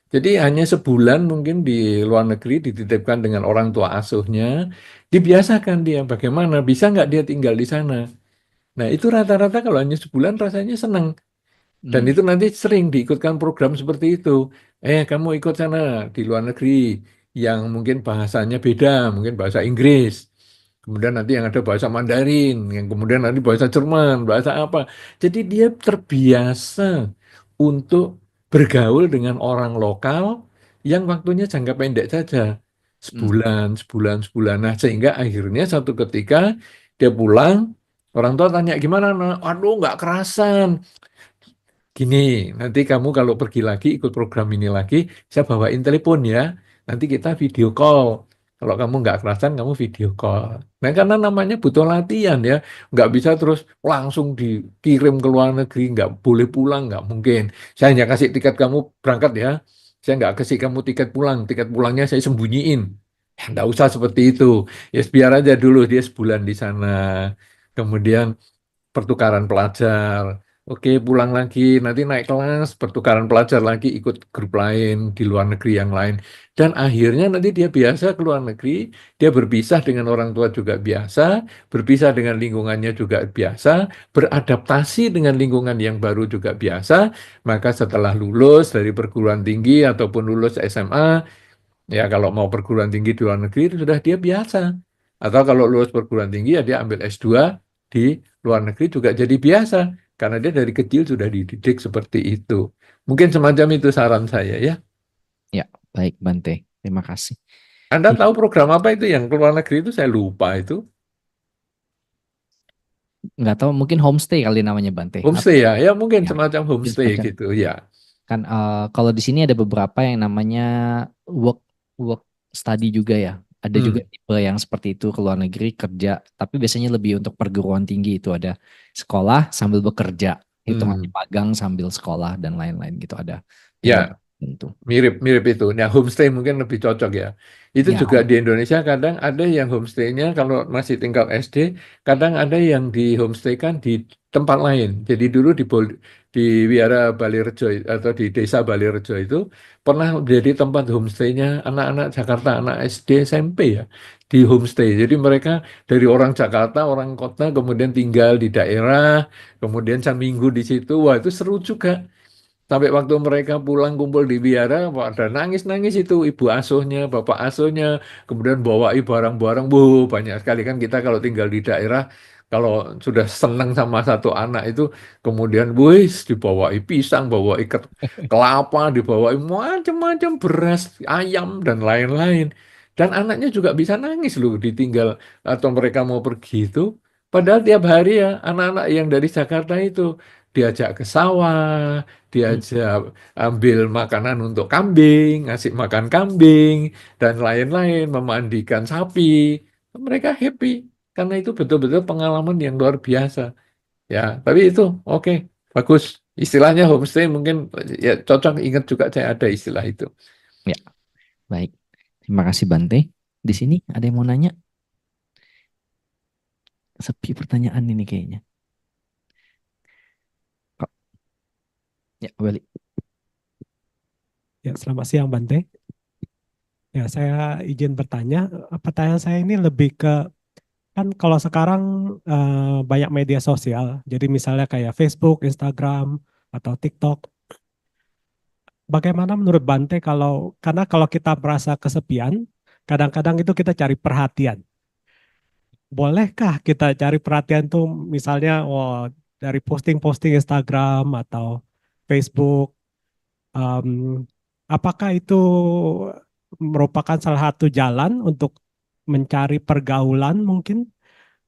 Speaker 1: Jadi hanya sebulan mungkin di luar negeri dititipkan dengan orang tua asuhnya, dibiasakan dia bagaimana, bisa nggak dia tinggal di sana. Nah itu rata-rata kalau hanya sebulan rasanya senang. Dan itu nanti sering diikutkan program seperti itu. Kamu ikut sana di luar negeri yang mungkin bahasanya beda, mungkin bahasa Inggris. Kemudian nanti yang ada bahasa Mandarin, yang kemudian nanti bahasa Jerman, bahasa apa. Jadi dia terbiasa untuk bergaul dengan orang lokal yang waktunya jangka pendek saja. Sebulan, sebulan, sebulan. Nah, sehingga akhirnya satu ketika dia pulang, orang tua tanya, gimana, nak? Aduh, nggak kerasan. Gini, nanti kamu kalau pergi lagi, ikut program ini lagi, saya bawain telepon ya. Nanti kita video call. Kalau kamu nggak kerasan, kamu video call. Nah, karena namanya butuh latihan ya. Nggak bisa terus langsung dikirim ke luar negeri, nggak boleh pulang, nggak mungkin. Saya hanya kasih tiket kamu berangkat ya. Saya nggak kasih kamu tiket pulang. Tiket pulangnya saya sembunyiin. Ya, nggak usah seperti itu. Ya, biar aja dulu dia sebulan di sana. Kemudian pertukaran pelajar. Oke, pulang lagi, nanti naik kelas, pertukaran pelajar lagi, ikut grup lain di luar negeri yang lain. Dan akhirnya nanti dia biasa ke luar negeri, dia berpisah dengan orang tua juga biasa, berpisah dengan lingkungannya juga biasa, beradaptasi dengan lingkungan yang baru juga biasa. Maka setelah lulus dari perguruan tinggi ataupun lulus SMA, ya kalau mau perguruan tinggi di luar negeri itu sudah dia biasa. Atau kalau lulus perguruan tinggi ya dia ambil S2 di luar negeri juga jadi biasa. Karena dia dari kecil sudah dididik seperti itu. Mungkin semacam itu saran saya ya.
Speaker 2: Ya, baik Bante. Terima kasih.
Speaker 1: Anda tahu program apa itu yang ke luar negeri itu saya lupa itu.
Speaker 2: Nggak tahu mungkin homestay kali namanya Bante.
Speaker 1: Homestay ya, ya mungkin
Speaker 2: Ya,
Speaker 1: semacam
Speaker 2: mungkin
Speaker 1: homestay
Speaker 2: semacam
Speaker 1: gitu ya.
Speaker 2: kan kalau di sini ada beberapa yang namanya work work study juga ya. Ada juga
Speaker 1: Hmm,
Speaker 2: tipe yang seperti itu ke luar negeri kerja, tapi biasanya lebih untuk perguruan tinggi itu ada sekolah sambil bekerja, hitungannya
Speaker 1: hmm.
Speaker 2: magang sambil sekolah dan lain-lain gitu ada
Speaker 1: Ya,
Speaker 2: model tentu.
Speaker 1: mirip-mirip itu. Nah, homestay mungkin lebih cocok ya. Itu
Speaker 2: Ya,
Speaker 1: juga di Indonesia kadang ada yang homestay-nya kalau masih tingkat SD, kadang ada yang di homestay kan di tempat lain. Jadi dulu di Wiara Balirejo atau di Desa Balirejo itu pernah menjadi tempat homestay-nya anak-anak Jakarta, anak SD, SMP ya, di homestay. Jadi mereka dari orang Jakarta, orang kota, kemudian tinggal di daerah, kemudian seminggu di situ. Wah, itu seru juga. Sampai waktu mereka pulang kumpul di biara, pada nangis-nangis itu ibu asuhnya, bapak asuhnya, kemudian bawai barang-barang, banyak sekali kan kita kalau tinggal di daerah, kalau sudah senang sama satu anak itu, kemudian wis dibawai pisang, bawai kelapa, dibawai macam-macam beras, ayam dan lain-lain. Dan anaknya juga bisa nangis loh ditinggal atau mereka mau pergi itu. Padahal tiap hari ya anak-anak yang dari Jakarta itu diajak ke sawah,
Speaker 2: hmm,
Speaker 1: diajak ambil makanan untuk kambing, ngasih makan kambing, dan lain-lain, memandikan sapi. Mereka happy, karena itu betul-betul pengalaman yang luar biasa. Ya, tapi itu oke, bagus. Istilahnya homestay mungkin ya cocok, ingat juga saya ada istilah itu.
Speaker 2: ya, baik. Terima kasih Bante. Di sini ada yang mau nanya? Sepi pertanyaan ini kayaknya. Kok, ya, balik.
Speaker 3: Ya, selamat siang Bante. Ya, saya izin bertanya. Pertanyaan saya ini lebih ke, kan kalau sekarang banyak media sosial, jadi misalnya kayak Facebook, Instagram, atau TikTok. Bagaimana menurut Bante karena kalau kita merasa kesepian, kadang-kadang itu kita cari perhatian. Bolehkah kita cari perhatian tuh misalnya dari posting-posting Instagram atau Facebook? Em, apakah itu merupakan salah satu jalan untuk mencari pergaulan mungkin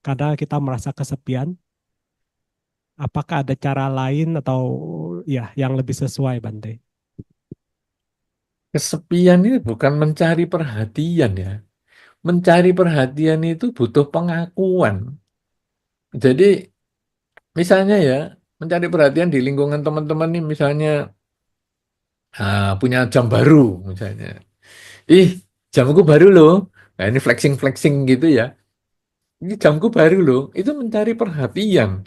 Speaker 3: karena kita merasa kesepian? Apakah ada cara lain atau ya yang lebih sesuai Bante?
Speaker 1: Kesepian ini bukan mencari perhatian ya. Mencari perhatian itu butuh pengakuan. Jadi misalnya ya, mencari perhatian di lingkungan teman-teman nih, misalnya punya jam baru, misalnya. Ih, jamku baru loh. Nah, ini flexing-flexing gitu ya. Ini jamku baru loh. Itu mencari perhatian.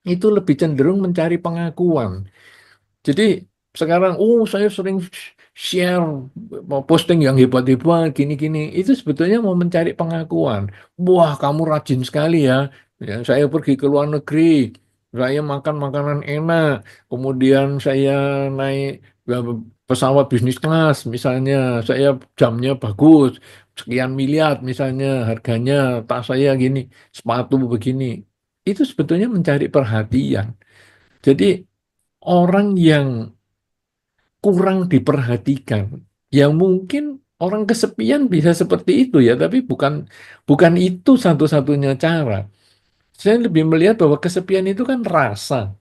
Speaker 1: Itu lebih cenderung mencari pengakuan. Jadi sekarang, saya sering share, mau posting yang hebat-hebat, gini-gini. Itu sebetulnya mau mencari pengakuan. Wah, kamu rajin sekali ya. Ya, saya pergi ke luar negeri, saya makan makanan enak, kemudian saya naik ya, pesawat bisnis kelas, misalnya, saya jamnya bagus, sekian miliar misalnya harganya, tas saya gini, sepatu begini. Itu sebetulnya mencari perhatian. Jadi orang yang kurang diperhatikan. Ya mungkin orang kesepian bisa seperti itu ya, tapi bukan bukan itu satu-satunya cara. Saya lebih melihat bahwa kesepian itu kan rasa.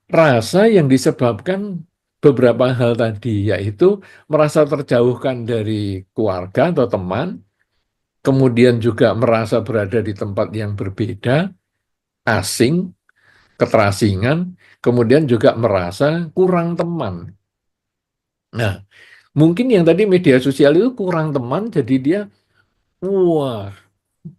Speaker 1: Rasa yang disebabkan beberapa hal tadi, yaitu merasa terjauhkan dari keluarga atau teman, kemudian juga merasa berada di tempat yang berbeda, asing, keterasingan, kemudian juga merasa kurang teman. Nah, mungkin yang tadi media sosial itu kurang teman, jadi dia, wah,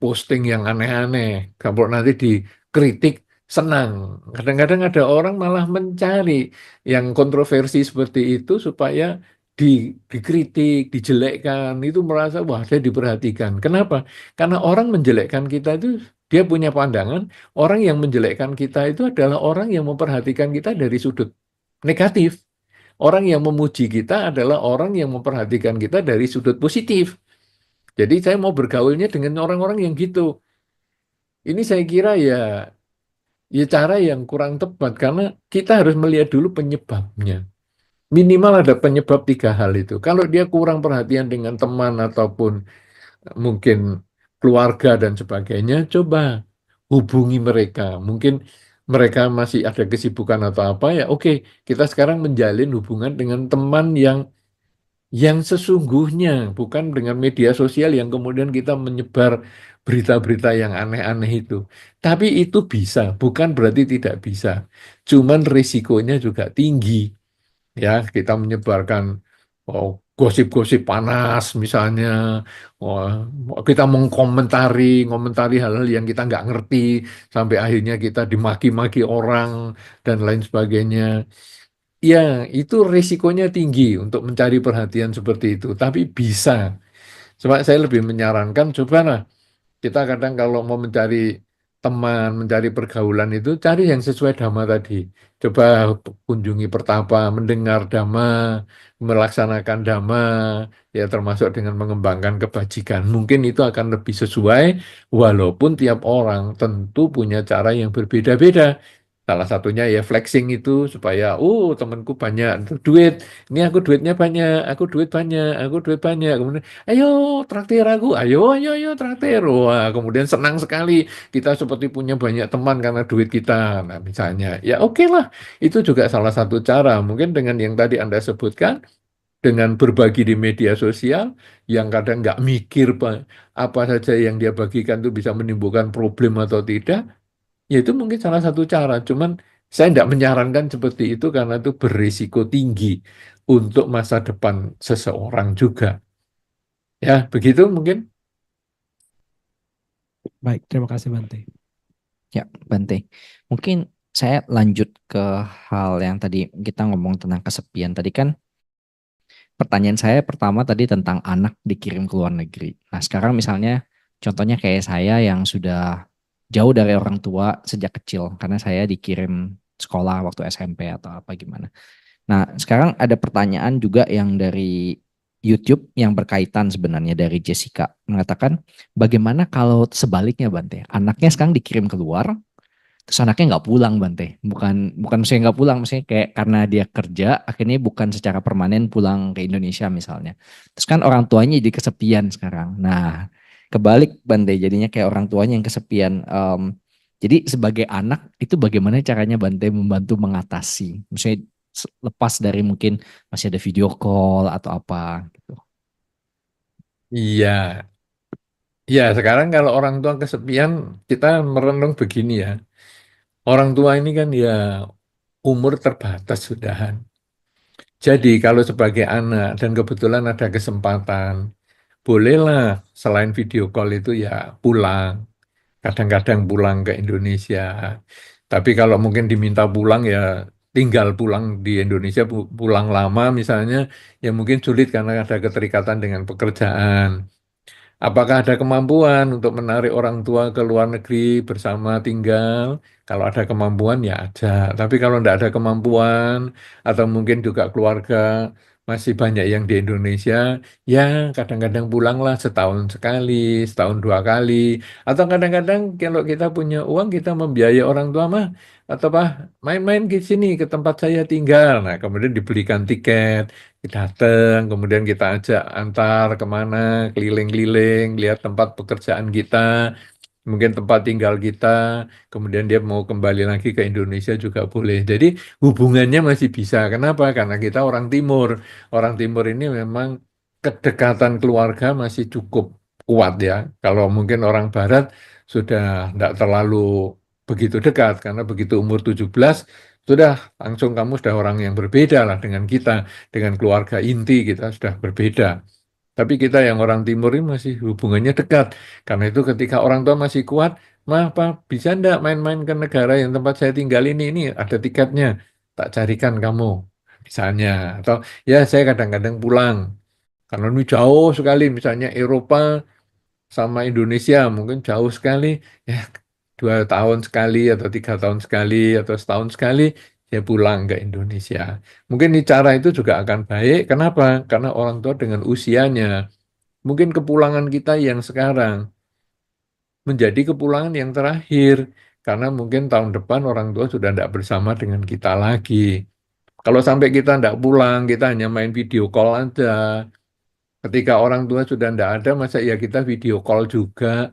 Speaker 1: posting yang aneh-aneh. Kalau nanti dikritik, senang. Kadang-kadang ada orang malah mencari yang kontroversi seperti itu supaya dikritik, dijelekkan. Itu merasa, wah, saya diperhatikan. Kenapa? Karena orang menjelekkan kita itu, dia punya pandangan, orang yang menjelekkan kita itu adalah orang yang memperhatikan kita dari sudut negatif. Orang yang memuji kita adalah orang yang memperhatikan kita dari sudut positif. Jadi saya mau bergaulnya dengan orang-orang yang gitu. Ini saya kira ya cara yang kurang tepat karena kita harus melihat dulu penyebabnya. Minimal ada penyebab tiga hal itu. Kalau dia kurang perhatian dengan teman ataupun mungkin keluarga dan sebagainya, coba hubungi mereka. Mungkin mereka masih ada kesibukan atau apa ya. Oke, kita sekarang menjalin hubungan dengan teman yang yang sesungguhnya, bukan dengan media sosial yang kemudian kita menyebar berita-berita yang aneh-aneh itu. Tapi itu bisa, bukan berarti tidak bisa. Cuman risikonya juga tinggi. Ya, kita menyebarkan oh, gosip-gosip panas misalnya, oh, kita ngomentari hal-hal yang kita nggak ngerti, sampai akhirnya kita dimaki-maki orang dan lain sebagainya. Ya, itu risikonya tinggi untuk mencari perhatian seperti itu, tapi bisa. Cuma saya lebih menyarankan, cobalah kita kadang kalau mau mencari teman, mencari pergaulan itu, cari yang sesuai dhamma tadi. Coba kunjungi pertapa, mendengar dhamma, melaksanakan dhamma, ya termasuk dengan mengembangkan kebajikan. Mungkin itu akan lebih sesuai, walaupun tiap orang tentu punya cara yang berbeda-beda. Salah satunya ya flexing itu supaya, oh temanku banyak duit, ini aku duitnya banyak, aku duit banyak, aku duit banyak. Kemudian ayo traktir aku, ayo traktir. Wah, kemudian senang sekali kita seperti punya banyak teman karena duit kita. Nah, misalnya, ya oke lah, itu juga salah satu cara. Mungkin dengan yang tadi Anda sebutkan, dengan berbagi di media sosial, yang kadang nggak mikir apa saja yang dia bagikan itu bisa menimbulkan problem atau tidak, ya itu mungkin salah satu cara. Cuman saya tidak menyarankan seperti itu karena itu berisiko tinggi untuk masa depan seseorang juga. Ya, begitu mungkin.
Speaker 3: Baik, terima kasih Bante.
Speaker 2: Ya, Bante. Mungkin saya lanjut ke hal yang tadi kita ngomong tentang kesepian. Tadi kan pertanyaan saya pertama tadi tentang anak dikirim ke luar negeri. Nah, sekarang misalnya contohnya kayak saya yang sudah jauh dari orang tua sejak kecil karena saya dikirim sekolah waktu SMP atau apa gimana. Nah, sekarang ada pertanyaan juga yang dari YouTube yang berkaitan sebenarnya dari Jessica mengatakan bagaimana kalau sebaliknya Bante, anaknya sekarang dikirim keluar terus anaknya nggak pulang Bante, bukan bukan maksudnya nggak pulang, maksudnya kayak karena dia kerja akhirnya bukan secara permanen pulang ke Indonesia misalnya, terus kan orang tuanya jadi kesepian sekarang. Nah kebalik Bante, jadinya kayak orang tuanya yang kesepian. Jadi sebagai anak itu bagaimana caranya Bante membantu mengatasi, maksudnya lepas dari mungkin masih ada video call atau apa gitu.
Speaker 1: Iya, ya sekarang kalau orang tua kesepian, kita merenung begini ya. Orang tua ini kan ya umur terbatas sudahan. Jadi kalau sebagai anak dan kebetulan ada kesempatan, bolehlah selain video call itu ya pulang. Kadang-kadang pulang ke Indonesia. Tapi kalau mungkin diminta pulang ya tinggal pulang di Indonesia, pulang lama misalnya, ya mungkin sulit karena ada keterikatan dengan pekerjaan. Apakah ada kemampuan untuk menarik orang tua ke luar negeri bersama tinggal? Kalau ada kemampuan ya ada. Tapi kalau tidak ada kemampuan atau mungkin juga keluarga masih banyak yang di Indonesia, ya kadang-kadang pulanglah setahun sekali, setahun dua kali. Atau kadang-kadang kalau kita punya uang kita membiayai orang tua mah atau apa main-main ke sini ke tempat saya tinggal. Nah, kemudian dibelikan tiket, datang, kemudian kita ajak antar kemana, keliling-keliling, lihat tempat pekerjaan kita, mungkin tempat tinggal kita, kemudian dia mau kembali lagi ke Indonesia juga boleh. Jadi hubungannya masih bisa. Kenapa? Karena kita orang Timur. Orang Timur ini memang kedekatan keluarga masih cukup kuat ya. Kalau mungkin orang Barat sudah tidak terlalu begitu dekat, karena begitu umur 17, sudah langsung kamu sudah orang yang berbeda lah dengan kita, dengan keluarga inti kita sudah berbeda. Tapi kita yang orang timur ini masih hubungannya dekat. Karena itu ketika orang tua masih kuat, mah apa bisa ndak main-main ke negara yang tempat saya tinggal ini ada tiketnya, tak carikan kamu. Misalnya, atau ya saya kadang-kadang pulang. Karena ini jauh sekali, misalnya Eropa sama Indonesia mungkin jauh sekali, ya 2 tahun sekali atau 3 tahun sekali atau setahun sekali saya pulang ke Indonesia. Mungkin cara itu juga akan baik. Kenapa? Karena orang tua dengan usianya, mungkin kepulangan kita yang sekarang menjadi kepulangan yang terakhir. Karena mungkin tahun depan orang tua sudah tidak bersama dengan kita lagi. Kalau sampai kita tidak pulang, kita hanya main video call aja. Ketika orang tua sudah tidak ada, masa ya kita video call juga.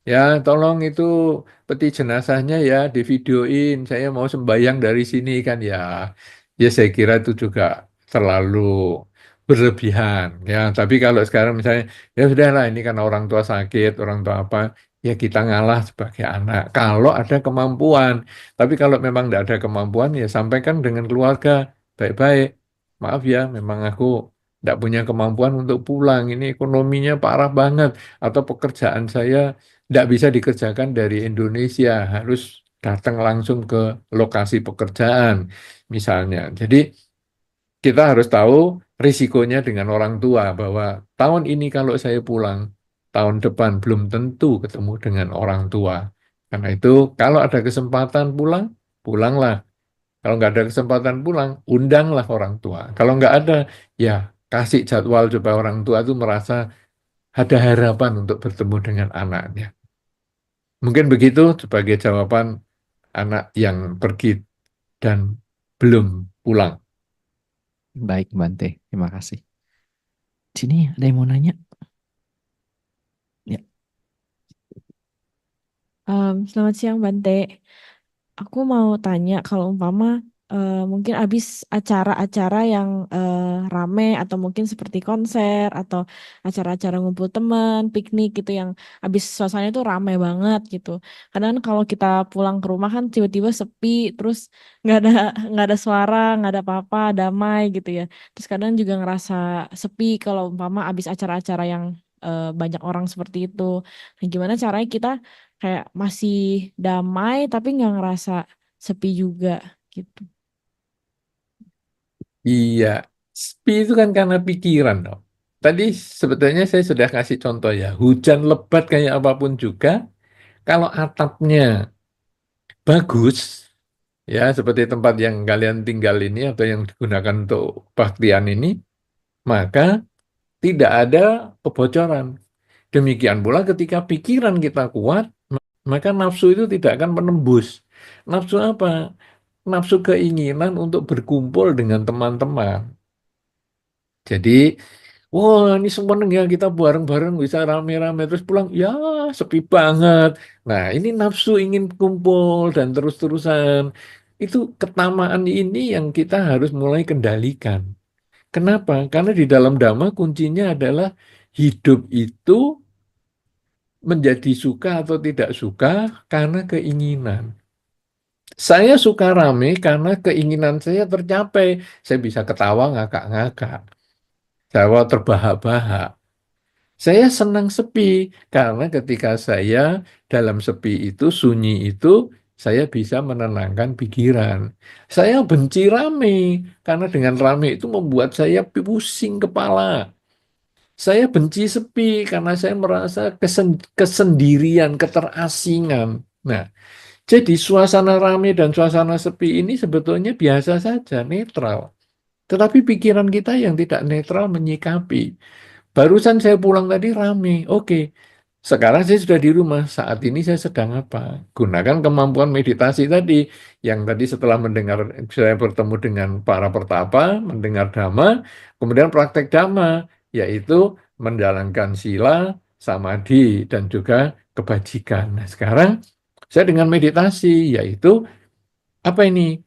Speaker 1: Ya, tolong itu peti jenazahnya ya divideoin. Saya mau sembayang dari sini kan ya. Ya saya kira itu juga terlalu berlebihan ya. Tapi kalau sekarang misalnya ya sudahlah ini karena orang tua sakit, orang tua apa, ya kita ngalah sebagai anak. Kalau ada kemampuan, tapi kalau memang tidak ada kemampuan ya sampaikan dengan keluarga baik-baik. Maaf ya, memang aku tidak punya kemampuan untuk pulang. Ini ekonominya parah banget atau pekerjaan saya tidak bisa dikerjakan dari Indonesia, harus datang langsung ke lokasi pekerjaan misalnya. Jadi kita harus tahu risikonya dengan orang tua bahwa tahun ini kalau saya pulang, tahun depan belum tentu ketemu dengan orang tua. Karena itu kalau ada kesempatan pulang, pulanglah. Kalau nggak ada kesempatan pulang, undanglah orang tua. Kalau nggak ada, ya kasih jadwal supaya orang tua itu merasa ada harapan untuk bertemu dengan anaknya. Mungkin begitu sebagai jawaban anak yang pergi dan belum pulang.
Speaker 2: Baik, Bante. Terima kasih. Sini ada yang mau nanya? Ya.
Speaker 4: Selamat siang Bante. Aku mau tanya kalau umpama mungkin abis acara-acara yang rame atau mungkin seperti konser atau acara-acara ngumpul teman, piknik gitu yang abis suasananya tuh rame banget gitu. Kadang kalau kita pulang ke rumah kan tiba-tiba sepi, terus nggak ada nggak ada suara, nggak ada apa-apa, damai gitu ya. Terus kadang juga ngerasa sepi kalau umpama abis acara-acara yang banyak orang seperti itu. Nah, gimana caranya kita kayak masih damai tapi nggak ngerasa sepi juga gitu.
Speaker 1: Iya, sepi itu kan karena pikiran dong. Tadi sebetulnya saya sudah kasih contoh ya, hujan lebat kayak apapun juga, kalau atapnya bagus, ya seperti tempat yang kalian tinggal ini atau yang digunakan untuk baktian ini, maka tidak ada kebocoran. Demikian pula ketika pikiran kita kuat, maka nafsu itu tidak akan menembus. Nafsu apa? Nafsu keinginan untuk berkumpul dengan teman-teman. Jadi, wah ini seneng ya kita bareng-bareng bisa rame-rame terus pulang, ya sepi banget. Nah ini nafsu ingin kumpul dan terus-terusan. Itu ketamaan ini yang kita harus mulai kendalikan. Kenapa? Karena di dalam Dhamma kuncinya adalah hidup itu menjadi suka atau tidak suka karena keinginan. Saya suka rame karena keinginan saya tercapai. Saya bisa ketawa ngakak-ngakak. Saya terbahak-bahak. Saya senang sepi karena ketika saya dalam sepi itu, sunyi itu, saya bisa menenangkan pikiran. Saya benci rame karena dengan rame itu membuat saya pusing kepala. Saya benci sepi karena saya merasa kesendirian, keterasingan. Nah, jadi suasana rame dan suasana sepi ini sebetulnya biasa saja, netral. Tetapi pikiran kita yang tidak netral menyikapi. Barusan saya pulang tadi rame. Oke, sekarang saya sudah di rumah. Saat ini saya sedang apa? Gunakan kemampuan meditasi tadi. Yang tadi setelah mendengar, saya bertemu dengan para pertapa, mendengar dhamma, kemudian praktek dhamma, yaitu menjalankan sila, samadhi, dan juga kebajikan. Nah, sekarang saya dengan meditasi, yaitu apa ini?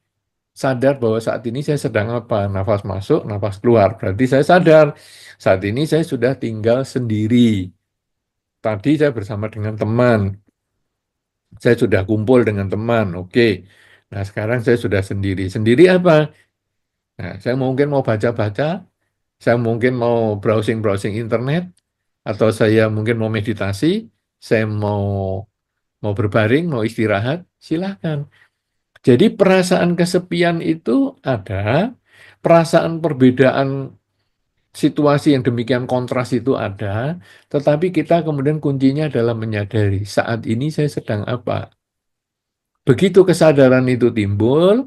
Speaker 1: Sadar bahwa saat ini saya sedang apa? Nafas masuk, nafas keluar. Berarti saya sadar saat ini saya sudah tinggal sendiri. Tadi saya bersama dengan teman. Saya sudah kumpul dengan teman. Oke. Nah, sekarang saya sudah sendiri. Sendiri apa? Nah, saya mungkin mau baca-baca, saya mungkin mau browsing-browsing internet, atau saya mungkin mau meditasi, saya mau berbaring, mau istirahat, silakan. Jadi perasaan kesepian itu ada, perasaan perbedaan situasi yang demikian kontras itu ada, tetapi kita kemudian kuncinya adalah menyadari saat ini saya sedang apa. Begitu kesadaran itu timbul,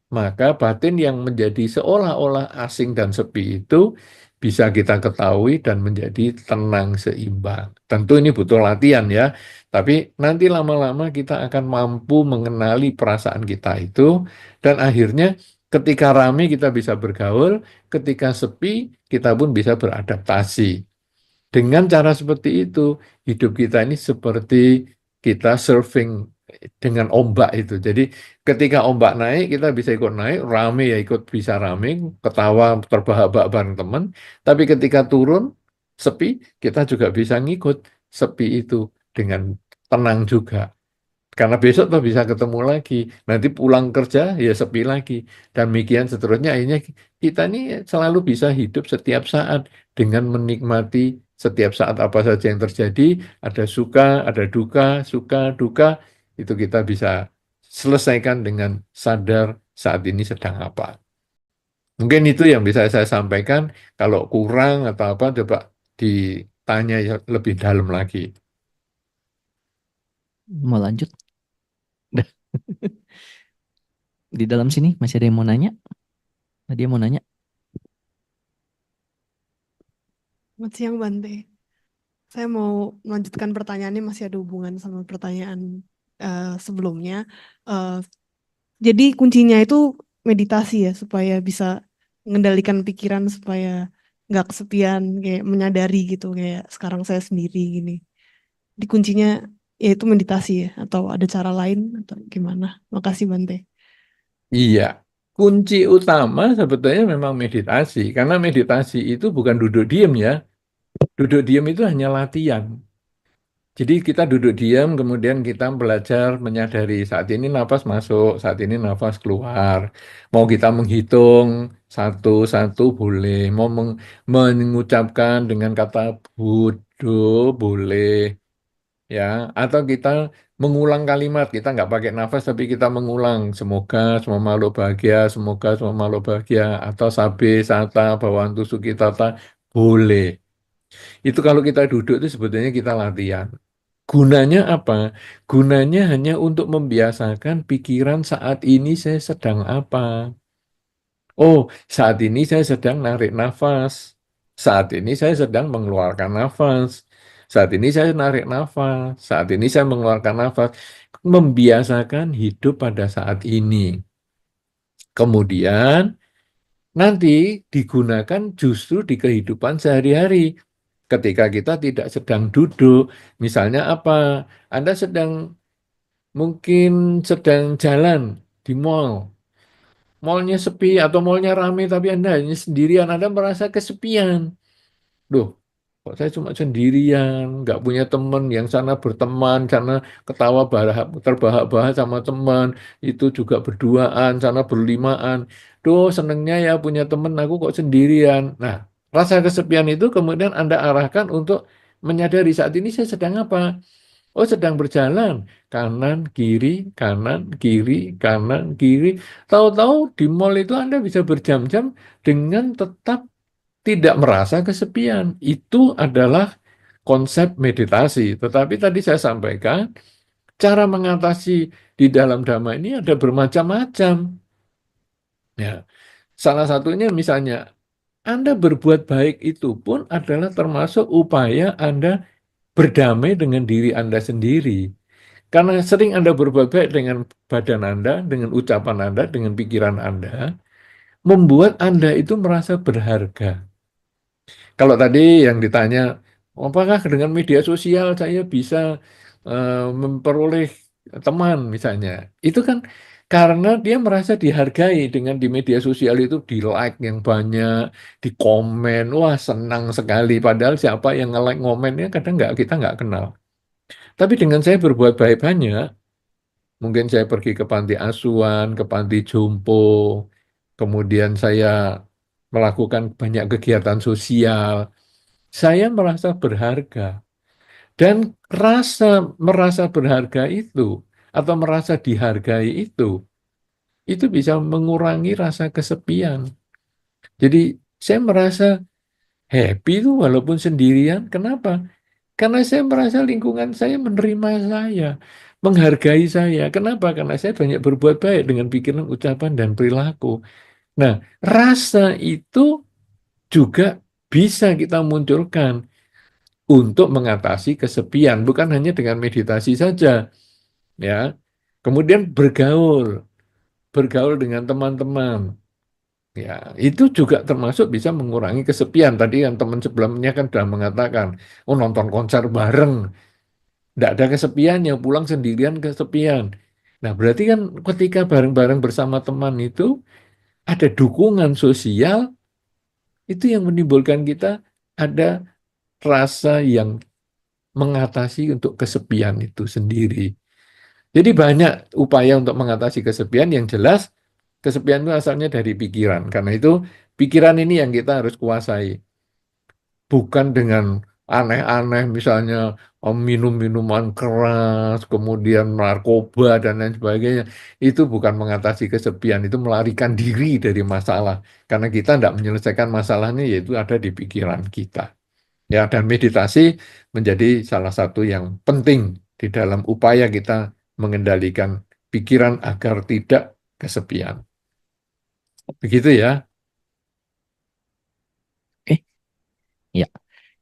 Speaker 1: maka batin yang menjadi seolah-olah asing dan sepi itu bisa kita ketahui dan menjadi tenang seimbang. Tentu ini butuh latihan ya, tapi nanti lama-lama kita akan mampu mengenali perasaan kita itu, dan akhirnya ketika ramai kita bisa bergaul, ketika sepi kita pun bisa beradaptasi. Dengan cara seperti itu, hidup kita ini seperti kita surfing dengan ombak itu. Jadi ketika ombak naik, kita bisa ikut naik, rame ya ikut bisa rame, ketawa terbahak-bahak bareng teman. Tapi ketika turun, sepi, kita juga bisa ngikut sepi itu dengan tenang juga. Karena besok tuh bisa ketemu lagi. Nanti pulang kerja ya sepi lagi. Dan demikian seterusnya. Akhirnya kita ini selalu bisa hidup setiap saat dengan menikmati setiap saat apa saja yang terjadi. Ada suka, ada duka, suka, duka. Itu kita bisa selesaikan dengan sadar saat ini sedang apa. Mungkin itu yang bisa saya sampaikan. Kalau kurang atau apa, coba ditanya lebih dalam lagi.
Speaker 2: Mau lanjut? Udah. Di dalam sini masih ada yang mau nanya? Tadi yang mau nanya?
Speaker 5: Selamat siang Bante. Saya mau melanjutkan pertanyaannya, masih ada hubungan sama pertanyaan sebelumnya. Eh, jadi kuncinya itu meditasi ya, supaya bisa mengendalikan pikiran, supaya nggak kesepian, kayak menyadari gitu, kayak sekarang saya sendiri gini. Di kuncinya yaitu meditasi ya, atau ada cara lain atau gimana? Makasih Bante.
Speaker 1: Iya, kunci utama sebetulnya memang meditasi, karena meditasi itu bukan duduk diam ya. Duduk diam itu hanya latihan. Jadi kita duduk diam, kemudian kita belajar menyadari saat ini nafas masuk, saat ini nafas keluar. Mau kita menghitung satu-satu boleh, mau mengucapkan dengan kata Buddho boleh, ya. Atau kita mengulang kalimat, kita nggak pakai nafas tapi kita mengulang semoga semua makhluk bahagia, semoga semua makhluk bahagia, atau sabe sata bawantu sukitata boleh. Itu kalau kita duduk itu sebetulnya kita latihan. Gunanya apa? Gunanya hanya untuk membiasakan pikiran saat ini saya sedang apa. Oh, saat ini saya sedang narik nafas. Saat ini saya sedang mengeluarkan nafas. Saat ini saya narik nafas. Saat ini saya mengeluarkan nafas. Membiasakan hidup pada saat ini. Kemudian nanti digunakan justru di kehidupan sehari-hari. Ketika kita tidak sedang duduk, misalnya apa? Anda mungkin sedang jalan di mall. Mallnya sepi atau mallnya ramai tapi Anda hanya sendirian, Anda merasa kesepian. Loh, kok saya cuma sendirian, nggak punya teman, yang sana berteman, sana ketawa terbahak-bahak sama teman, itu juga berduaan, sana berlimaan. Duh, senengnya ya punya teman, aku kok sendirian. Nah, rasa kesepian itu kemudian Anda arahkan untuk menyadari saat ini saya sedang apa? Oh, sedang berjalan kanan kiri kanan kiri kanan kiri. Tahu-tahu di mall itu Anda bisa berjam-jam dengan tetap tidak merasa kesepian. Itu adalah konsep meditasi. Tetapi tadi saya sampaikan cara mengatasi di dalam Dhamma ini ada bermacam-macam. Ya, salah satunya misalnya Anda berbuat baik itu pun adalah termasuk upaya Anda berdamai dengan diri Anda sendiri. Karena sering Anda berbuat baik dengan badan Anda, dengan ucapan Anda, dengan pikiran Anda, membuat Anda itu merasa berharga. Kalau tadi yang ditanya, apakah dengan media sosial saya bisa memperoleh teman misalnya, itu kan karena dia merasa dihargai dengan di media sosial itu di like yang banyak, di komen, wah senang sekali. Padahal siapa yang nge-like ngomennya kadang kita nggak kenal. Tapi dengan saya berbuat baik banyak, mungkin saya pergi ke panti asuhan, ke panti jompo, kemudian saya melakukan banyak kegiatan sosial. Saya merasa berharga. Dan merasa berharga itu, atau merasa dihargai itu bisa mengurangi rasa kesepian. Jadi saya merasa happy itu walaupun sendirian. Kenapa? Karena saya merasa lingkungan saya menerima saya, menghargai saya. Kenapa? Karena saya banyak berbuat baik dengan pikiran, ucapan, dan perilaku. Nah, rasa itu juga bisa kita munculkan untuk mengatasi kesepian, bukan hanya dengan meditasi saja, ya. Kemudian bergaul dengan teman-teman, ya, itu juga termasuk bisa mengurangi kesepian. Tadi yang teman sebelumnya kan sudah mengatakan, oh nonton konser bareng. Tidak ada kesepian, yang pulang sendirian kesepian. Nah, berarti kan ketika bareng-bareng bersama teman itu ada dukungan sosial, itu yang menimbulkan kita ada rasa yang mengatasi untuk kesepian itu sendiri. Jadi banyak upaya untuk mengatasi kesepian. Yang jelas kesepian itu asalnya dari pikiran. Karena itu pikiran ini yang kita harus kuasai. Bukan dengan aneh-aneh misalnya minum minuman keras, kemudian narkoba dan lain sebagainya. Itu bukan mengatasi kesepian, itu melarikan diri dari masalah. Karena kita tidak menyelesaikan masalahnya, yaitu ada di pikiran kita. Ya, dan meditasi menjadi salah satu yang penting di dalam upaya kita mengendalikan pikiran agar tidak kesepian. Begitu ya.
Speaker 2: Oke, ya.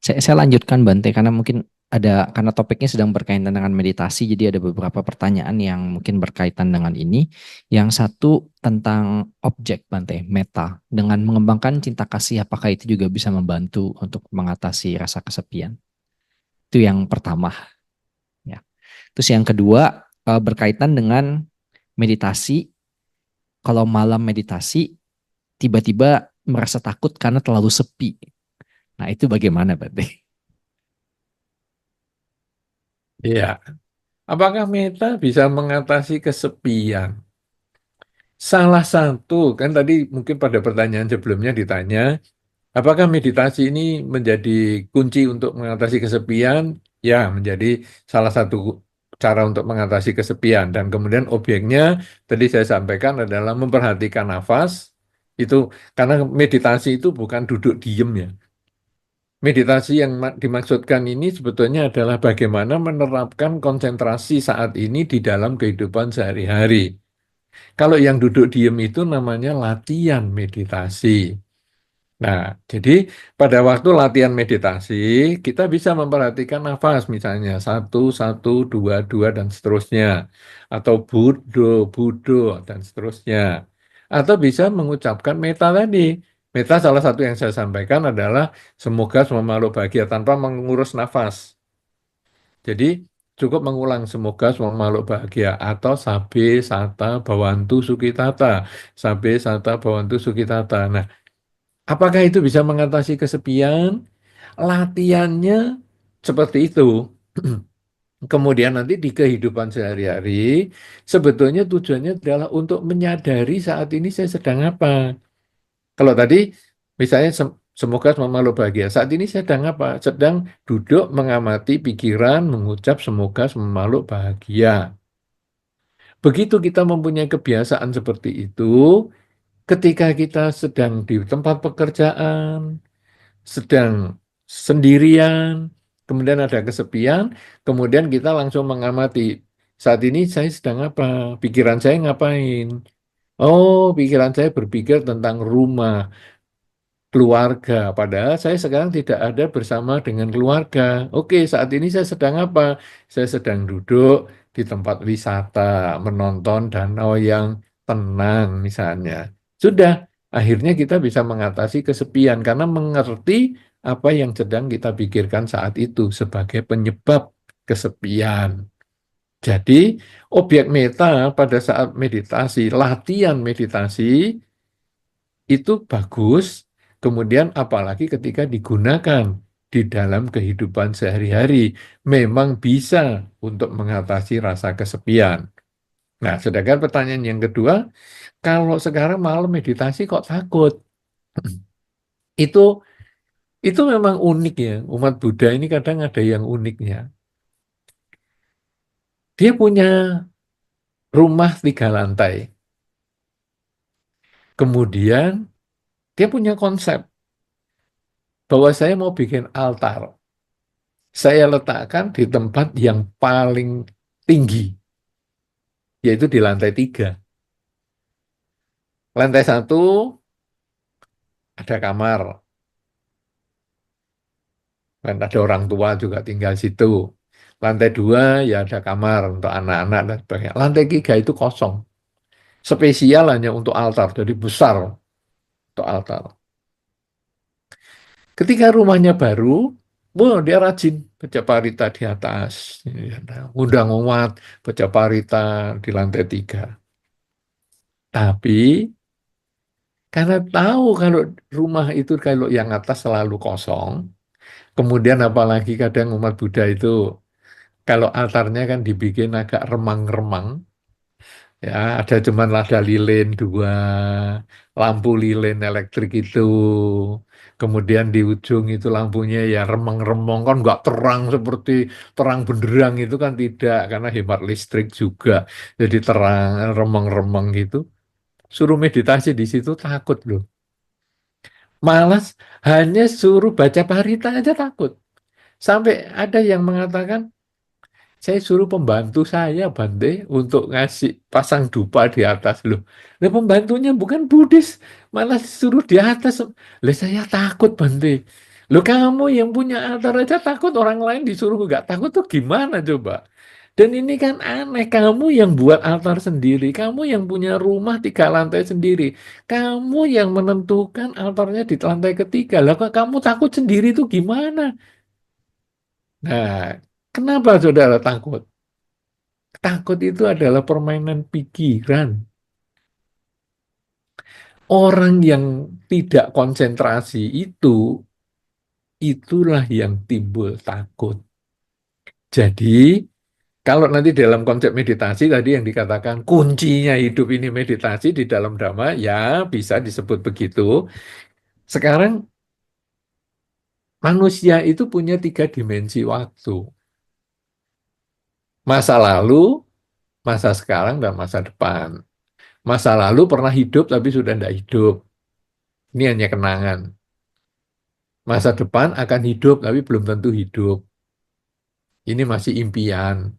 Speaker 2: Saya lanjutkan Bante karena mungkin karena topiknya sedang berkaitan dengan meditasi, jadi ada beberapa pertanyaan yang mungkin berkaitan dengan ini. Yang satu tentang objek Bante, meta. Dengan mengembangkan cinta kasih, apakah itu juga bisa membantu untuk mengatasi rasa kesepian? Itu yang pertama. Ya. Terus yang kedua berkaitan dengan meditasi. Kalau malam meditasi, tiba-tiba merasa takut karena terlalu sepi. Nah, itu bagaimana, Bante?
Speaker 1: Iya. Apakah meta bisa mengatasi kesepian? Salah satu, kan tadi mungkin pada pertanyaan sebelumnya ditanya, apakah meditasi ini menjadi kunci untuk mengatasi kesepian? Ya, menjadi salah satu cara untuk mengatasi kesepian. Dan kemudian objeknya, tadi saya sampaikan adalah memperhatikan nafas. Itu karena meditasi itu bukan duduk diem ya. Meditasi yang dimaksudkan ini sebetulnya adalah bagaimana menerapkan konsentrasi saat ini di dalam kehidupan sehari-hari. Kalau yang duduk diem itu namanya latihan meditasi. Nah, jadi pada waktu latihan meditasi, kita bisa memperhatikan nafas, misalnya 1, 1, 2, 2, dan seterusnya. Atau Budo, Budo, dan seterusnya. Atau bisa mengucapkan meta tadi. Meta salah satu yang saya sampaikan adalah semoga semua makhluk bahagia tanpa mengurus nafas. Jadi cukup mengulang semoga semua makhluk bahagia atau sabe sata bawantu sukitata. Sabe sata bawantu sukitata. Nah, apakah itu bisa mengatasi kesepian? Latihannya seperti itu. Kemudian nanti di kehidupan sehari-hari, sebetulnya tujuannya adalah untuk menyadari saat ini saya sedang apa. Kalau tadi, misalnya semoga semua makhluk bahagia. Saat ini saya sedang apa? Sedang duduk mengamati pikiran, mengucap semoga semua makhluk bahagia. Begitu kita mempunyai kebiasaan seperti itu, ketika kita sedang di tempat pekerjaan, sedang sendirian, kemudian ada kesepian, kemudian kita langsung mengamati, saat ini saya sedang apa, pikiran saya ngapain. Oh, pikiran saya berpikir tentang rumah, keluarga, padahal saya sekarang tidak ada bersama dengan keluarga. Oke, saat ini saya sedang apa? Saya sedang duduk di tempat wisata, menonton danau yang tenang misalnya. Sudah, akhirnya kita bisa mengatasi kesepian karena mengerti apa yang sedang kita pikirkan saat itu sebagai penyebab kesepian. Jadi, objek meta pada saat meditasi, latihan meditasi itu bagus, kemudian apalagi ketika digunakan di dalam kehidupan sehari-hari, memang bisa untuk mengatasi rasa kesepian. Nah, sedangkan pertanyaan yang kedua, kalau sekarang malam meditasi kok takut? Itu itu memang unik ya. Umat Buddha ini kadang ada yang uniknya. Dia punya rumah 3 lantai. Kemudian dia punya konsep bahwa saya mau bikin altar. Saya letakkan di tempat yang paling tinggi, yaitu di lantai 3. Lantai 1 ada kamar, dan ada orang tua juga tinggal situ. Lantai 2 ya ada kamar untuk anak-anak dan sebagainya. Lantai 3 itu kosong. Spesial hanya untuk altar, jadi besar untuk altar. Ketika rumahnya baru, Wah, dia rajin baca parita di atas. Undang umat baca parita di lantai 3. Tapi karena tahu kalau rumah itu kalau yang atas selalu kosong, kemudian apalagi kadang umat Buddha itu kalau altarnya kan dibikin agak remang-remang, ya ada cuman ada lilin 2, lampu lilin elektrik itu, kemudian di ujung itu lampunya ya remang-remang kan nggak terang seperti terang benderang itu kan tidak, karena hemat listrik juga, jadi terang remang-remang gitu. Suruh meditasi di situ takut loh. Malas hanya suruh baca parita aja takut. Sampai ada yang mengatakan, saya suruh pembantu saya, Bante, untuk ngasih pasang dupa di atas loh. Lah pembantunya bukan Buddhis, malah suruh di atas. Lah saya takut, Bante. Loh kamu yang punya altar aja takut, orang lain disuruh nggak takut tuh gimana coba? Dan ini kan aneh, kamu yang buat altar sendiri, kamu yang punya rumah 3 lantai sendiri, kamu yang menentukan altarnya di lantai ketiga. Lah kok kamu takut sendiri tuh gimana? Nah, kenapa saudara takut? Takut itu adalah permainan pikiran. Orang yang tidak konsentrasi itulah yang timbul takut. Jadi, kalau nanti dalam konsep meditasi tadi yang dikatakan kuncinya hidup ini meditasi di dalam Dhamma, ya bisa disebut begitu. Sekarang manusia itu punya 3 dimensi waktu. Masa lalu, masa sekarang, dan masa depan. Masa lalu pernah hidup tapi sudah tidak hidup. Ini hanya kenangan. Masa depan akan hidup tapi belum tentu hidup. Ini masih impian.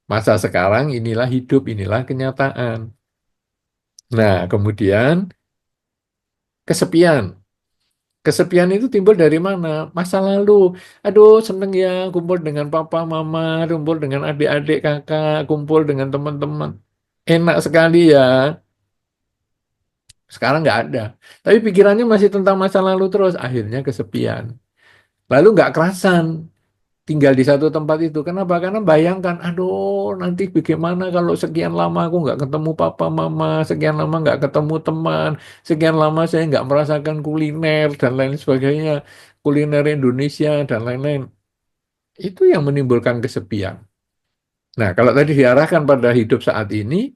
Speaker 1: Masa sekarang inilah hidup, inilah kenyataan. Nah, kemudian kesepian. Kesepian itu timbul dari mana? Masa lalu. Aduh, seneng ya kumpul dengan papa, mama, kumpul dengan adik-adik, kakak, kumpul dengan teman-teman. Enak sekali ya. Sekarang nggak ada. Tapi pikirannya masih tentang masa lalu terus. Akhirnya kesepian. Lalu nggak kerasan tinggal di satu tempat itu. Kenapa? Karena bayangkan, aduh nanti bagaimana kalau sekian lama aku nggak ketemu papa mama, sekian lama nggak ketemu teman, sekian lama saya nggak merasakan kuliner dan lain sebagainya, kuliner Indonesia dan lain-lain. Itu yang menimbulkan kesepian. Nah, kalau tadi diarahkan pada hidup saat ini,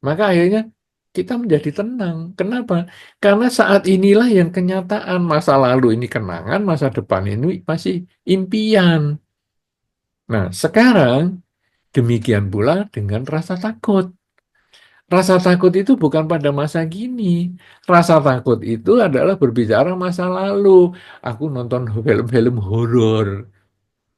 Speaker 1: maka akhirnya kita menjadi tenang. Kenapa? Karena saat inilah yang kenyataan, masa lalu ini kenangan, masa depan ini masih impian. Nah, sekarang demikian pula dengan rasa takut. Rasa takut itu bukan pada masa kini. Rasa takut itu adalah berbicara masa lalu. Aku nonton film-film horor.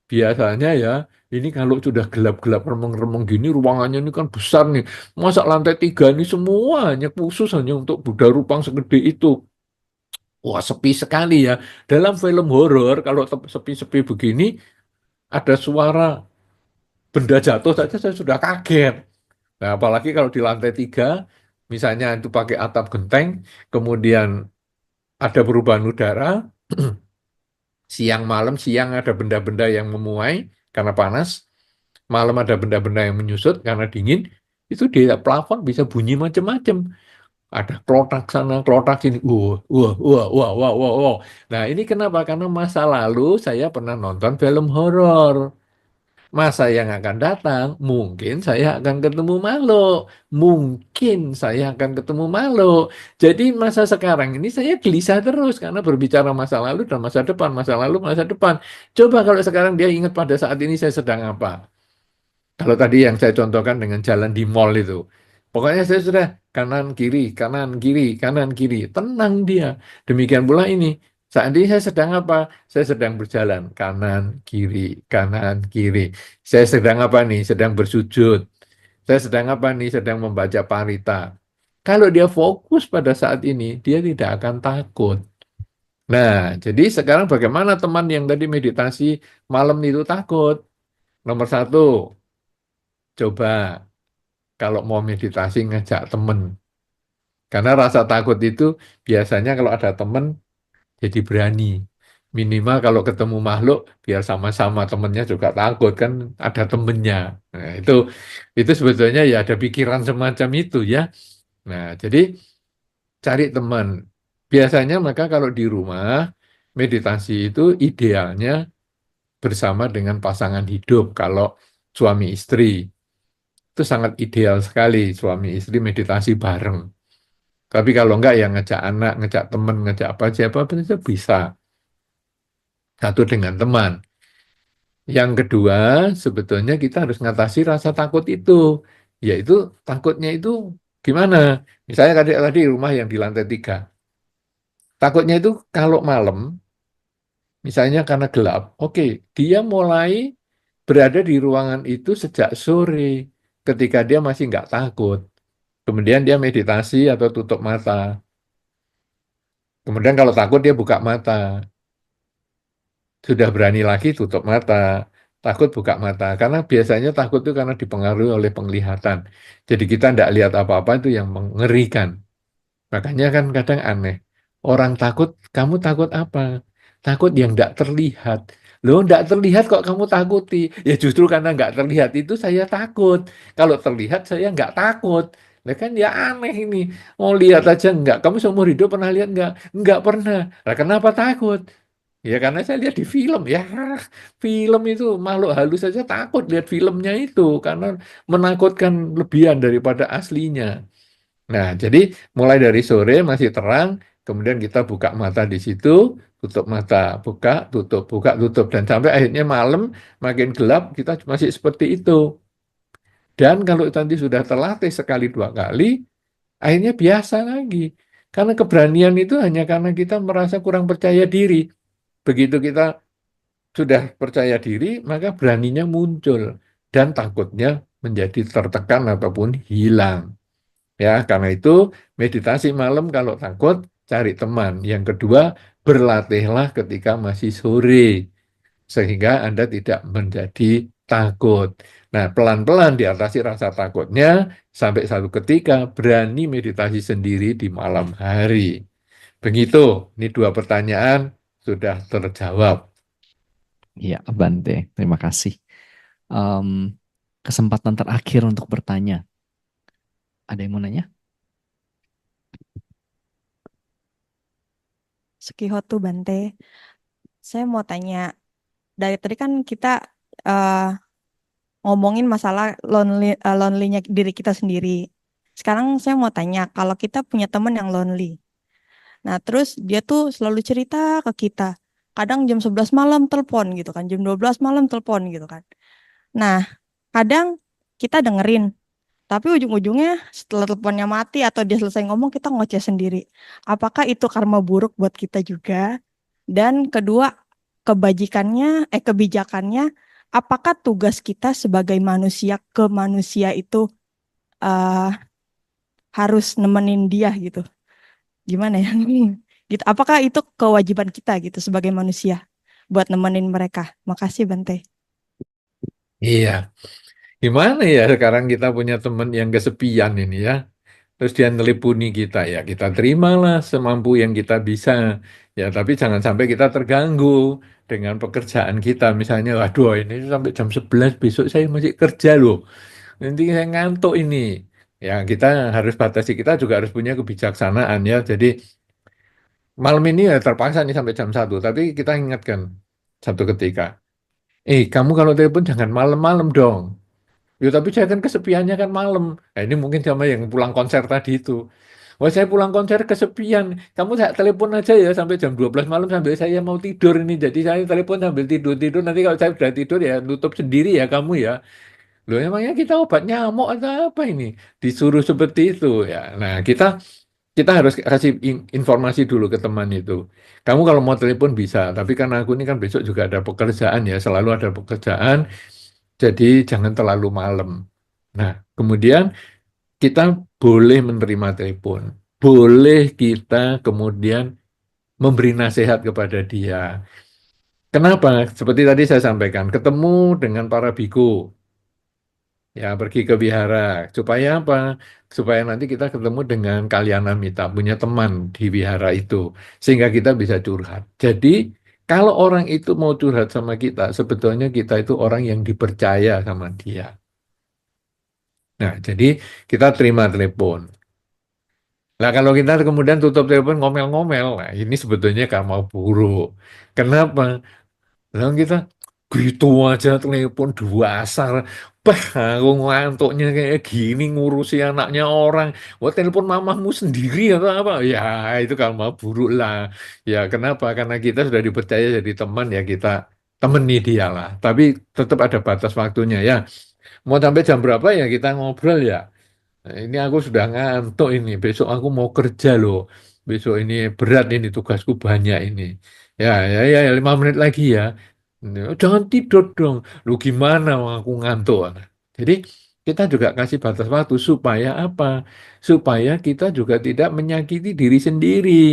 Speaker 1: Biasanya ya, ini kalau sudah gelap-gelap remeng-remeng gini, ruangannya ini kan besar nih. Masa lantai 3 ini semuanya khusus hanya untuk Buddha Rupang segede itu. Wah, sepi sekali ya. Dalam film horor, kalau sepi-sepi begini, ada suara benda jatuh saja saya sudah kaget. Nah, apalagi kalau di lantai 3, misalnya itu pakai atap genteng, kemudian ada perubahan udara, siang malam, siang ada benda-benda yang memuai karena panas, malam ada benda-benda yang menyusut karena dingin, itu di plafon bisa bunyi macam-macam. Ada klotak sana, klotak sini, wah, wah, wah, wah, wah, wah. Nah, ini kenapa? Karena masa lalu saya pernah nonton film horor. Masa yang akan datang, mungkin saya akan ketemu makhluk. Mungkin saya akan ketemu makhluk. Jadi masa sekarang ini saya gelisah terus karena berbicara masa lalu dan masa depan, masa lalu, masa depan. Coba kalau sekarang dia ingat pada saat ini saya sedang apa. Kalau tadi yang saya contohkan dengan jalan di mall itu. Pokoknya saya sudah kanan, kiri, kanan, kiri, kanan, kiri. Tenang dia. Demikian pula ini. Saat ini saya sedang apa? Saya sedang berjalan kanan, kiri, kanan, kiri. Saya sedang apa nih? Sedang bersujud. Saya sedang apa nih? Sedang membaca parita. Kalau dia fokus pada saat ini, dia tidak akan takut. Nah, jadi sekarang bagaimana teman yang tadi meditasi malam itu takut? Nomor 1, coba kalau mau meditasi ngajak temen. Karena rasa takut itu biasanya kalau ada temen jadi berani. Minimal kalau ketemu makhluk, biar sama-sama temennya juga takut kan ada temennya. Nah, itu sebetulnya ya ada pikiran semacam itu ya. Nah, jadi cari teman. Biasanya maka kalau di rumah meditasi itu idealnya bersama dengan pasangan hidup. Kalau suami istri itu sangat ideal sekali suami istri meditasi bareng. Tapi kalau enggak ya ngajak anak, ngajak teman, ngajak apa siapa pun itu bisa satu dengan teman. Yang kedua, sebetulnya kita harus ngatasi rasa takut itu. Yaitu takutnya itu gimana? Misalnya tadi rumah yang di lantai 3. Takutnya itu kalau malam, misalnya karena gelap, oke, dia mulai berada di ruangan itu sejak sore, ketika dia masih nggak takut. Kemudian dia meditasi atau tutup mata. Kemudian kalau takut dia buka mata. Sudah berani lagi tutup mata. Takut buka mata. Karena biasanya takut itu karena dipengaruhi oleh penglihatan. Jadi kita tidak lihat apa-apa itu yang mengerikan. Makanya kan kadang aneh. Orang takut, kamu takut apa? Takut yang tidak terlihat. Loh, tidak terlihat kok kamu takuti. Ya justru karena nggak terlihat itu saya takut. Kalau terlihat saya nggak takut. Nah kan ya aneh ini. Mau lihat aja nggak. Kamu seumur hidup pernah lihat nggak? Nggak pernah. Nah kenapa takut? Ya karena saya lihat di film. Ya film itu makhluk halus saja takut lihat filmnya itu. Karena menakutkan lebihan daripada aslinya. Nah, jadi mulai dari sore masih terang, kemudian kita buka mata di situ, tutup mata, buka, tutup, dan sampai akhirnya malam makin gelap kita masih seperti itu. Dan kalau nanti sudah terlatih sekali 2 kali, akhirnya biasa lagi. Karena keberanian itu hanya karena kita merasa kurang percaya diri. Begitu kita sudah percaya diri, maka beraninya muncul dan takutnya menjadi tertekan ataupun hilang. Ya, karena itu meditasi malam kalau takut cari teman. Yang kedua, berlatihlah ketika masih sore sehingga Anda tidak menjadi takut. Nah, pelan-pelan diatasi rasa takutnya sampai satu ketika berani meditasi sendiri di malam hari. Begitu, ini 2 pertanyaan sudah terjawab.
Speaker 2: Iya, Bante, terima kasih. Em, Kesempatan terakhir untuk bertanya. Ada yang mau nanya?
Speaker 6: Sukihoto Bante, saya mau tanya, dari tadi kan kita eh, ngomongin masalah lonely-nya diri kita sendiri. Sekarang saya mau tanya, kalau kita punya teman yang lonely, nah terus dia tuh selalu cerita ke kita, kadang jam 11 malam telepon gitu kan, jam 12 malam telepon gitu kan. Nah, kadang kita dengerin, tapi ujung-ujungnya setelah teleponnya mati atau dia selesai ngomong, kita ngoceh sendiri. Apakah itu karma buruk buat kita juga? Dan kedua, kebijakannya, apakah tugas kita sebagai manusia ke manusia itu eh, harus nemenin dia gitu? Gimana ya? Gitu. Apakah itu kewajiban kita gitu sebagai manusia buat nemenin mereka? Makasih Bante.
Speaker 1: Iya, gimana ya sekarang kita punya teman yang kesepian ini ya. Terus dia nelipuni kita ya, kita terimalah semampu yang kita bisa. Ya, tapi jangan sampai kita terganggu dengan pekerjaan kita. Misalnya, waduh ini sampai jam 11 besok saya masih kerja loh. Nanti saya ngantuk ini. Ya, kita harus batasi, kita juga harus punya kebijaksanaan ya. Jadi malam ini ya terpaksa nih sampai jam 1. Tapi kita ingatkan satu ketika. Kamu kalau telepon jangan malam-malam dong. Ya, tapi saya kan kesepiannya kan malam. Nah, ini mungkin sama yang pulang konser tadi itu. Wah, saya pulang konser kesepian. Kamu saya telepon aja ya sampai jam 12 malam sampai saya mau tidur ini. Jadi saya telepon sambil tidur-tidur. Nanti kalau saya sudah tidur ya nutup sendiri ya kamu ya. Loh, emangnya kita obat nyamuk atau apa ini? Disuruh seperti itu ya. Nah, kita harus kasih informasi dulu ke teman itu. Kamu kalau mau telepon bisa, tapi karena aku ini kan besok juga ada pekerjaan ya, selalu ada pekerjaan. Jadi jangan terlalu malam. Nah, kemudian kita boleh menerima telepon. Boleh kita kemudian memberi nasihat kepada dia. Kenapa? Seperti tadi saya sampaikan, ketemu dengan para biku. Ya, pergi ke wihara. Supaya apa? Supaya nanti kita ketemu dengan Kalyana Mita, punya teman di wihara itu. Sehingga kita bisa curhat. Jadi, Kalau orang itu mau curhat sama kita, sebetulnya kita itu orang yang dipercaya sama dia. Nah, jadi kita terima telepon. Nah, kalau kita kemudian tutup telepon ngomel-ngomel, nah ini sebetulnya karma buruk. Kenapa? Lalu kita gitu aja telepon dua asar. Bah, aku ngantuknya kayak gini ngurusi anaknya orang. Wah, telepon mamahmu sendiri atau apa? Ya, itu karma buruk lah. Ya, kenapa? Karena kita sudah dipercaya jadi teman, ya kita temani dia lah. Tapi tetap ada batas waktunya ya. Mau sampai jam berapa ya kita ngobrol ya. Nah, ini aku sudah ngantuk ini. Besok aku mau kerja loh. Besok ini berat ini tugasku banyak ini. Ya, 5 menit lagi ya. Jangan tidur dong. Lu gimana aku ngantuk? Nah, jadi kita juga kasih batas waktu supaya apa? Supaya kita juga tidak menyakiti diri sendiri.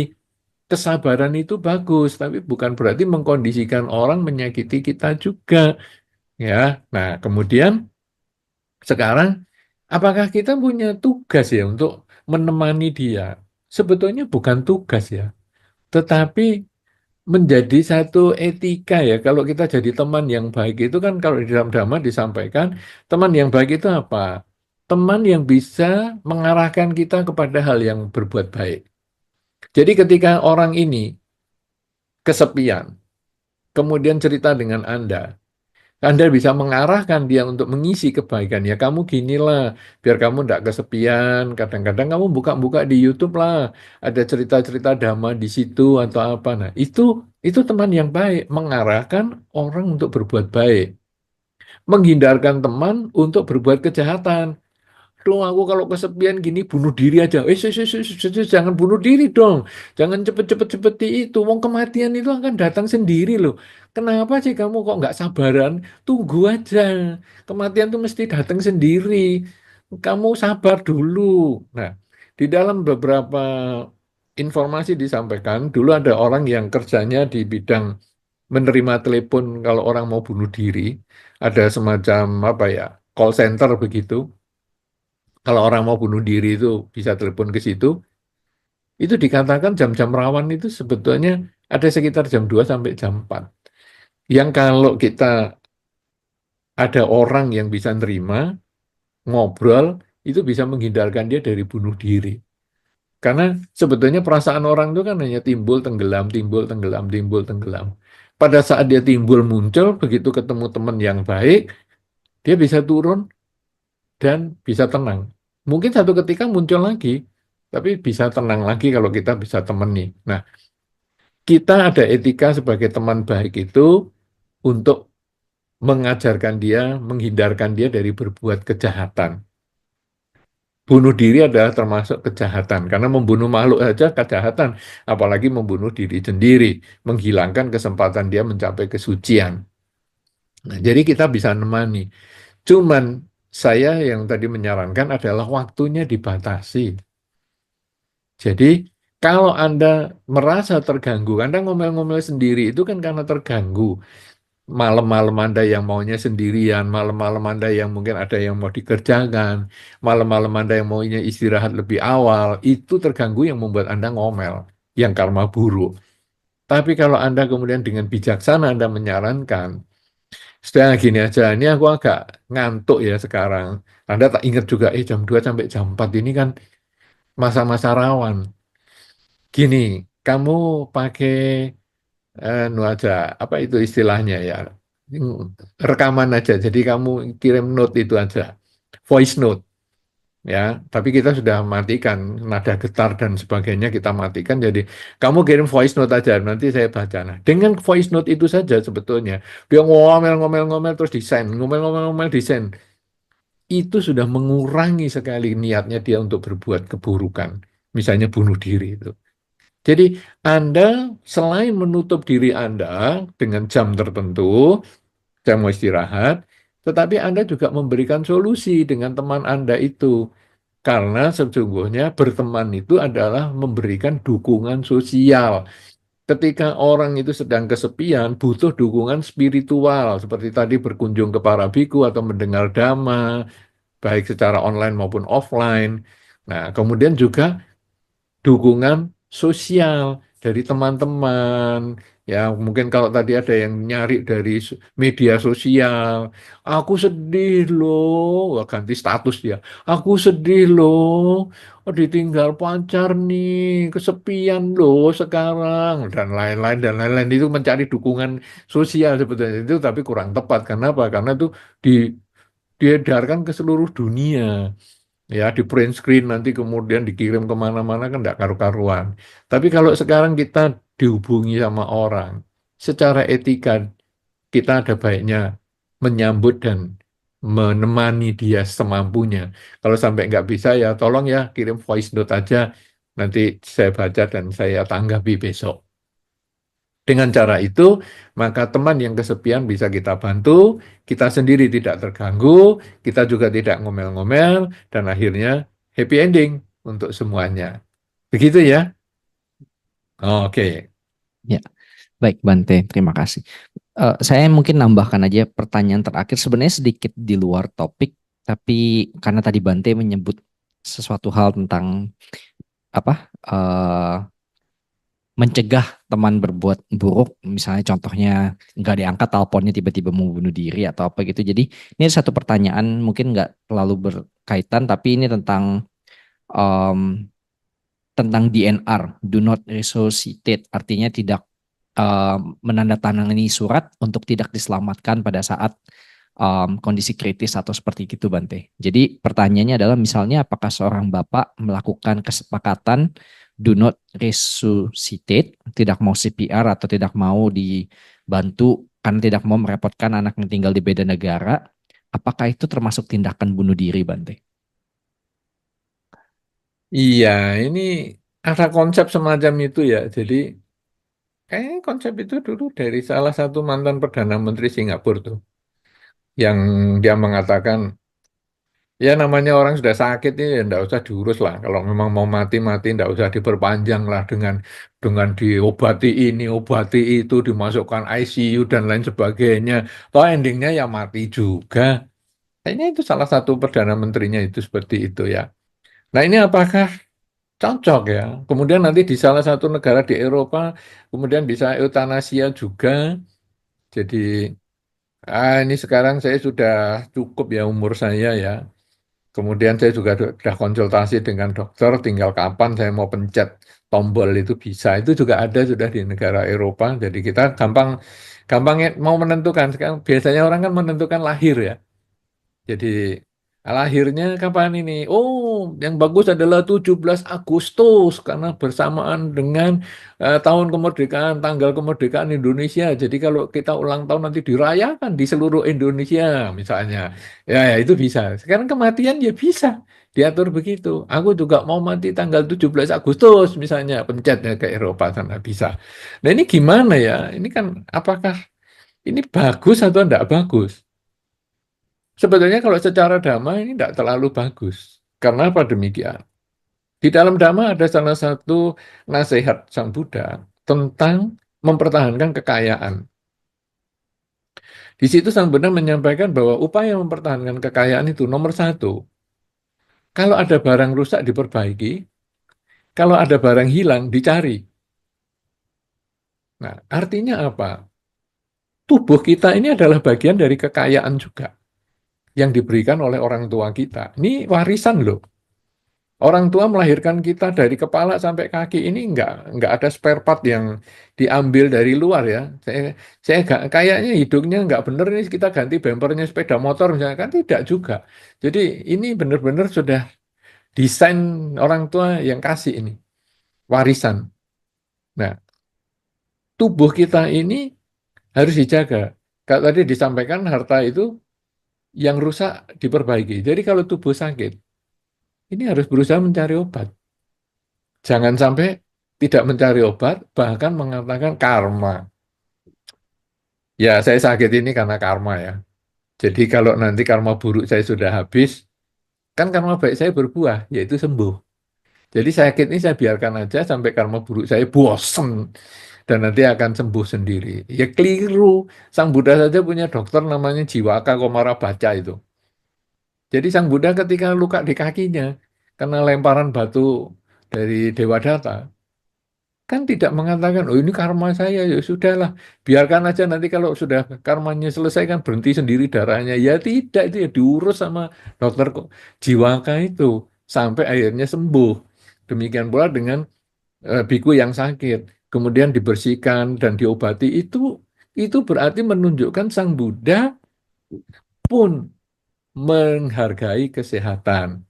Speaker 1: Kesabaran itu bagus, tapi bukan berarti mengkondisikan orang menyakiti kita juga. Ya, nah kemudian sekarang, apakah kita punya tugas ya untuk menemani dia? Sebetulnya bukan tugas ya, tetapi menjadi satu etika ya. Kalau kita jadi teman yang baik itu kan kalau di dalam Dhamma disampaikan, teman yang baik itu apa? Teman yang bisa mengarahkan kita kepada hal yang berbuat baik. Jadi ketika orang ini kesepian, kemudian cerita dengan Anda bisa mengarahkan dia untuk mengisi kebaikan. Ya kamu ginilah, biar kamu tidak kesepian. Kadang-kadang kamu buka-buka di YouTube lah, ada cerita-cerita dhamma di situ atau apa. Nah, itu teman yang baik, mengarahkan orang untuk berbuat baik, menghindarkan teman untuk berbuat kejahatan. Duh, aku kalau kesepian gini bunuh diri aja. Jangan bunuh diri dong. Jangan cepet-cepet seperti itu. Wong kematian itu akan datang sendiri loh. Kenapa sih kamu kok nggak sabaran? Tunggu aja. Kematian itu mesti datang sendiri. Kamu sabar dulu. Nah, di dalam beberapa informasi disampaikan, dulu ada orang yang kerjanya di bidang menerima telepon kalau orang mau bunuh diri. Ada semacam apa ya, call center begitu. Kalau orang mau bunuh diri itu bisa telepon ke situ. Itu dikatakan jam-jam rawan itu sebetulnya ada sekitar jam 2 sampai jam 4. Yang kalau kita ada orang yang bisa nerima, ngobrol, itu bisa menghindarkan dia dari bunuh diri. Karena sebetulnya perasaan orang itu kan hanya timbul, tenggelam, timbul, tenggelam, timbul, tenggelam. Pada saat dia timbul muncul, begitu ketemu teman yang baik, dia bisa turun dan bisa tenang. Mungkin satu ketika muncul lagi, tapi bisa tenang lagi kalau kita bisa temani. Nah, kita ada etika sebagai teman baik itu untuk mengajarkan dia, menghindarkan dia dari berbuat kejahatan. Bunuh diri adalah termasuk kejahatan, karena membunuh makhluk saja kejahatan, apalagi membunuh diri sendiri, menghilangkan kesempatan dia mencapai kesucian. Nah, jadi kita bisa menemani. Cuman saya yang tadi menyarankan adalah waktunya dibatasi. Jadi kalau Anda merasa terganggu, Anda ngomel-ngomel sendiri itu kan karena terganggu. Malam-malam Anda yang maunya sendirian, malam-malam Anda yang mungkin ada yang mau dikerjakan, malam-malam Anda yang maunya istirahat lebih awal, itu terganggu yang membuat Anda ngomel, yang karma buruk. Tapi kalau Anda kemudian dengan bijaksana Anda menyarankan, sudah gini aja, ini aku agak ngantuk ya sekarang. Anda tak ingat juga, jam 2 sampai jam 4 ini kan masa-masa rawan. Gini, kamu pakai nu aja, apa itu istilahnya ya, rekaman aja. Jadi kamu kirim note itu aja, voice note ya. Tapi kita sudah matikan nada getar dan sebagainya kita matikan. Jadi kamu kirim voice note aja, nanti saya baca. Nah, dengan voice note itu saja sebetulnya dia ngomel-ngomel-ngomel terus desain, ngomel-ngomel-ngomel desain. Itu sudah mengurangi sekali niatnya dia untuk berbuat keburukan, misalnya bunuh diri itu. Jadi Anda selain menutup diri Anda dengan jam tertentu, jam mau istirahat, tetapi Anda juga memberikan solusi dengan teman Anda itu. Karena sesungguhnya berteman itu adalah memberikan dukungan sosial. Ketika orang itu sedang kesepian, butuh dukungan spiritual. Seperti tadi berkunjung ke para biku atau mendengar dhamma, baik secara online maupun offline. Nah, kemudian juga dukungan sosial dari teman-teman, Ya, mungkin kalau tadi ada yang nyari dari media sosial, aku sedih loh, wah, ganti status dia. Aku sedih loh, oh, ditinggal pacar nih, kesepian loh sekarang, dan lain-lain itu mencari dukungan sosial sebetulnya itu, tapi kurang tepat. Karena apa? Karena itu di diedarkan ke seluruh dunia. Ya, di print screen nanti kemudian dikirim kemana-mana kan enggak karu-karuan. Tapi kalau sekarang kita dihubungi sama orang, secara etika kita ada baiknya menyambut dan menemani dia semampunya. Kalau sampai nggak bisa ya tolong ya kirim voice note aja, nanti saya baca dan saya tanggapi besok. Dengan cara itu, maka teman yang kesepian bisa kita bantu, kita sendiri tidak terganggu, kita juga tidak ngomel-ngomel, dan akhirnya happy ending untuk semuanya. Begitu ya? Oke.
Speaker 2: Ya, baik Bante, terima kasih. Saya mungkin nambahkan aja pertanyaan terakhir, sebenarnya sedikit di luar topik, tapi karena tadi Bante menyebut sesuatu hal tentang apa mencegah teman berbuat buruk, misalnya contohnya nggak diangkat teleponnya tiba-tiba mau bunuh diri atau apa gitu. Jadi ini ada satu pertanyaan mungkin nggak terlalu berkaitan, tapi ini um, tentang DNR, do not resuscitate, artinya tidak menandatangani surat untuk tidak diselamatkan pada saat kondisi kritis atau seperti itu Bante. Jadi pertanyaannya adalah misalnya apakah seorang bapak melakukan kesepakatan do not resuscitate, tidak mau CPR atau tidak mau dibantu karena tidak mau merepotkan anak yang tinggal di beda negara, apakah itu termasuk tindakan bunuh diri Bante?
Speaker 1: Iya, ini ada konsep semacam itu ya. Jadi, konsep itu dulu dari salah satu mantan Perdana Menteri Singapura tuh. Yang dia mengatakan, ya namanya orang sudah sakit ini ya enggak usah diurus lah. Kalau memang mau mati-mati enggak usah diperpanjang lah dengan diobati ini, obati itu, dimasukkan ICU dan lain sebagainya. Toh endingnya ya mati juga. Kayaknya itu salah satu Perdana Menterinya itu seperti itu ya. Nah ini apakah cocok ya? Kemudian nanti di salah satu negara di Eropa, kemudian bisa eutanasia juga. Jadi, ini sekarang saya sudah cukup ya umur saya ya. Kemudian saya juga sudah konsultasi dengan dokter, tinggal kapan saya mau pencet tombol itu bisa. Itu juga ada sudah di negara Eropa. Jadi kita gampang mau menentukan. Sekarang biasanya orang kan menentukan lahir ya. Jadi lahirnya kapan ini? Oh, yang bagus adalah 17 Agustus karena bersamaan dengan tahun kemerdekaan, tanggal kemerdekaan Indonesia. Jadi kalau kita ulang tahun nanti dirayakan di seluruh Indonesia misalnya. Ya, ya itu bisa. Sekarang kematian ya bisa diatur begitu. Aku juga mau mati tanggal 17 Agustus misalnya, pencetnya ke Eropa sana bisa. Nah, ini gimana ya? Ini kan apakah ini bagus atau enggak bagus? Sebetulnya kalau secara dhamma ini tidak terlalu bagus. Karena apa demikian? Di dalam dhamma ada salah satu nasihat Sang Buddha tentang mempertahankan kekayaan. Di situ Sang Buddha menyampaikan bahwa upaya mempertahankan kekayaan itu nomor satu. Kalau ada barang rusak diperbaiki, kalau ada barang hilang dicari. Nah, artinya apa? Tubuh kita ini adalah bagian dari kekayaan juga yang diberikan oleh orang tua kita. Ini warisan loh. Orang tua melahirkan kita dari kepala sampai kaki ini nggak ada spare part yang diambil dari luar ya. Saya kayaknya hidungnya nggak bener nih kita ganti bempernya sepeda motor misalnya kan tidak juga. Jadi ini benar-benar sudah desain orang tua yang kasih ini warisan. Nah, tubuh kita ini harus dijaga. Kalau tadi disampaikan harta itu yang rusak diperbaiki. Jadi kalau tubuh sakit, ini harus berusaha mencari obat. Jangan sampai tidak mencari obat, bahkan mengatakan karma. Ya, saya sakit ini karena karma ya. Jadi kalau nanti karma buruk saya sudah habis, kan karma baik saya berbuah, yaitu sembuh. Jadi sakit ini saya biarkan aja sampai karma buruk saya bosen dan nanti akan sembuh sendiri. Ya keliru. Sang Buddha saja punya dokter namanya Jiwaka Komara Baca itu. Jadi Sang Buddha ketika luka di kakinya karena lemparan batu dari Dewa Data, kan tidak mengatakan, oh ini karma saya, ya sudahlah, biarkan aja nanti kalau sudah karmanya selesai kan berhenti sendiri darahnya. Ya tidak, itu ya diurus sama dokter jiwaka itu sampai akhirnya sembuh. Demikian pula dengan biku yang sakit, kemudian dibersihkan dan diobati, itu berarti menunjukkan Sang Buddha pun menghargai kesehatan.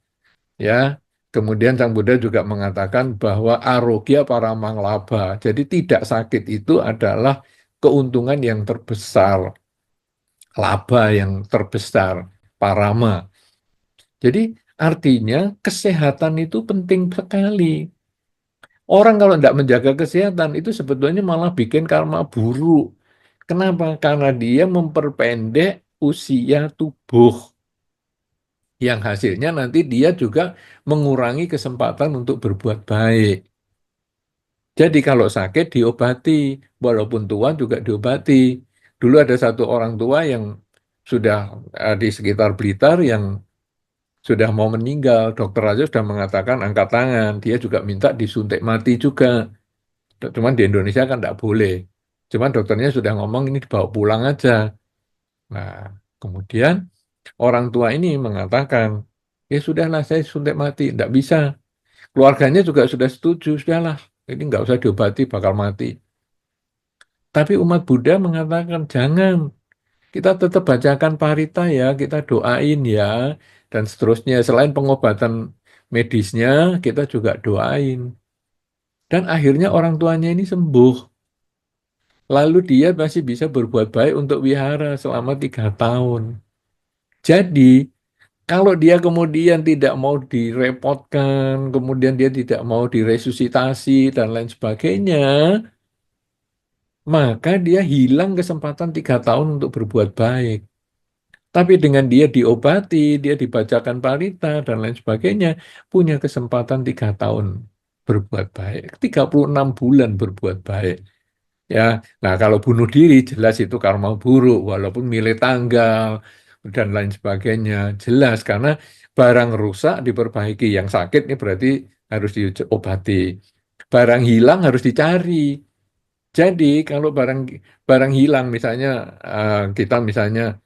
Speaker 1: Ya, kemudian Sang Buddha juga mengatakan bahwa arogya paramanglaba. Jadi tidak sakit itu adalah keuntungan yang terbesar, laba yang terbesar, parama. Jadi artinya kesehatan itu penting sekali. Orang kalau tidak menjaga kesehatan itu sebetulnya malah bikin karma buruk. Kenapa? Karena dia memperpendek usia tubuh. Yang hasilnya nanti dia juga mengurangi kesempatan untuk berbuat baik. Jadi kalau sakit diobati, walaupun tua juga diobati. Dulu ada satu orang tua yang sudah di sekitar Blitar yang sudah mau meninggal. Dokter aja sudah mengatakan angkat tangan. Dia juga minta disuntik mati juga. Cuman di Indonesia kan tidak boleh. Cuman dokternya sudah ngomong ini dibawa pulang aja. Nah, kemudian orang tua ini mengatakan, ya sudahlah saya suntik mati, tidak bisa. Keluarganya juga sudah setuju, sudahlah, ini nggak usah diobati, bakal mati. Tapi umat Buddha mengatakan, jangan, kita tetap bacakan parita ya, kita doain ya, dan seterusnya. Selain pengobatan medisnya, kita juga doain. Dan akhirnya orang tuanya ini sembuh. Lalu dia masih bisa berbuat baik untuk wihara selama 3 tahun. Jadi, kalau dia kemudian tidak mau direpotkan, kemudian dia tidak mau diresusitasi dan lain sebagainya, maka dia hilang kesempatan 3 tahun untuk berbuat baik. Tapi dengan dia diobati, dia dibacakan parita dan lain sebagainya, punya kesempatan 3 tahun berbuat baik, 36 bulan berbuat baik. Ya, nah kalau bunuh diri jelas itu karma buruk, walaupun milih tanggal dan lain sebagainya jelas karena barang rusak diperbaiki, yang sakit ini berarti harus diobati, barang hilang harus dicari. Jadi kalau barang barang hilang, misalnya kita misalnya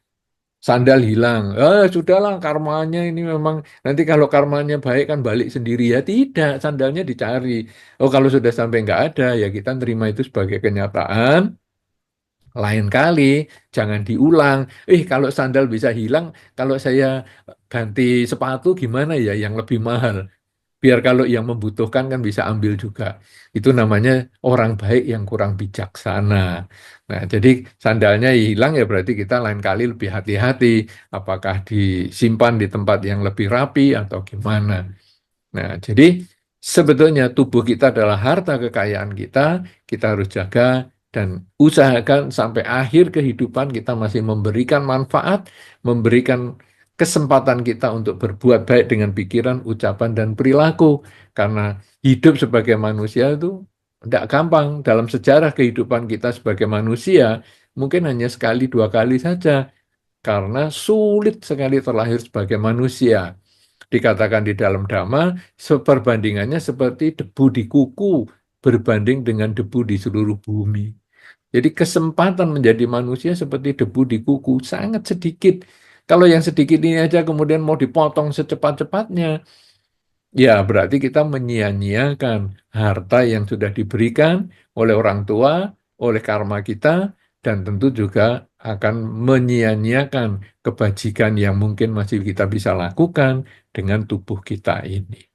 Speaker 1: sandal hilang, sudahlah karmanya ini memang nanti kalau karmanya baik kan balik sendiri, ya tidak, sandalnya dicari. Oh kalau sudah sampai nggak ada ya kita terima itu sebagai kenyataan. Lain kali jangan diulang. Kalau sandal bisa hilang, kalau saya ganti sepatu gimana ya yang lebih mahal? Biar kalau yang membutuhkan kan bisa ambil juga. Itu namanya orang baik yang kurang bijaksana. Nah, jadi sandalnya hilang ya berarti kita lain kali lebih hati-hati. Apakah disimpan di tempat yang lebih rapi atau gimana. Nah, jadi sebetulnya tubuh kita adalah harta kekayaan kita harus jaga dan usahakan sampai akhir kehidupan kita masih memberikan manfaat, memberikan kesempatan kita untuk berbuat baik dengan pikiran, ucapan, dan perilaku. Karena hidup sebagai manusia itu tidak gampang. Dalam sejarah kehidupan kita sebagai manusia, mungkin hanya sekali, 2 kali saja. Karena sulit sekali terlahir sebagai manusia. Dikatakan di dalam Dhamma, perbandingannya seperti debu di kuku berbanding dengan debu di seluruh bumi. Jadi kesempatan menjadi manusia seperti debu di kuku, sangat sedikit. Kalau yang sedikit ini aja kemudian mau dipotong secepat-cepatnya, ya berarti kita menyia-nyiakan harta yang sudah diberikan oleh orang tua, oleh karma kita, dan tentu juga akan menyia-nyiakan kebajikan yang mungkin masih kita bisa lakukan dengan tubuh kita ini.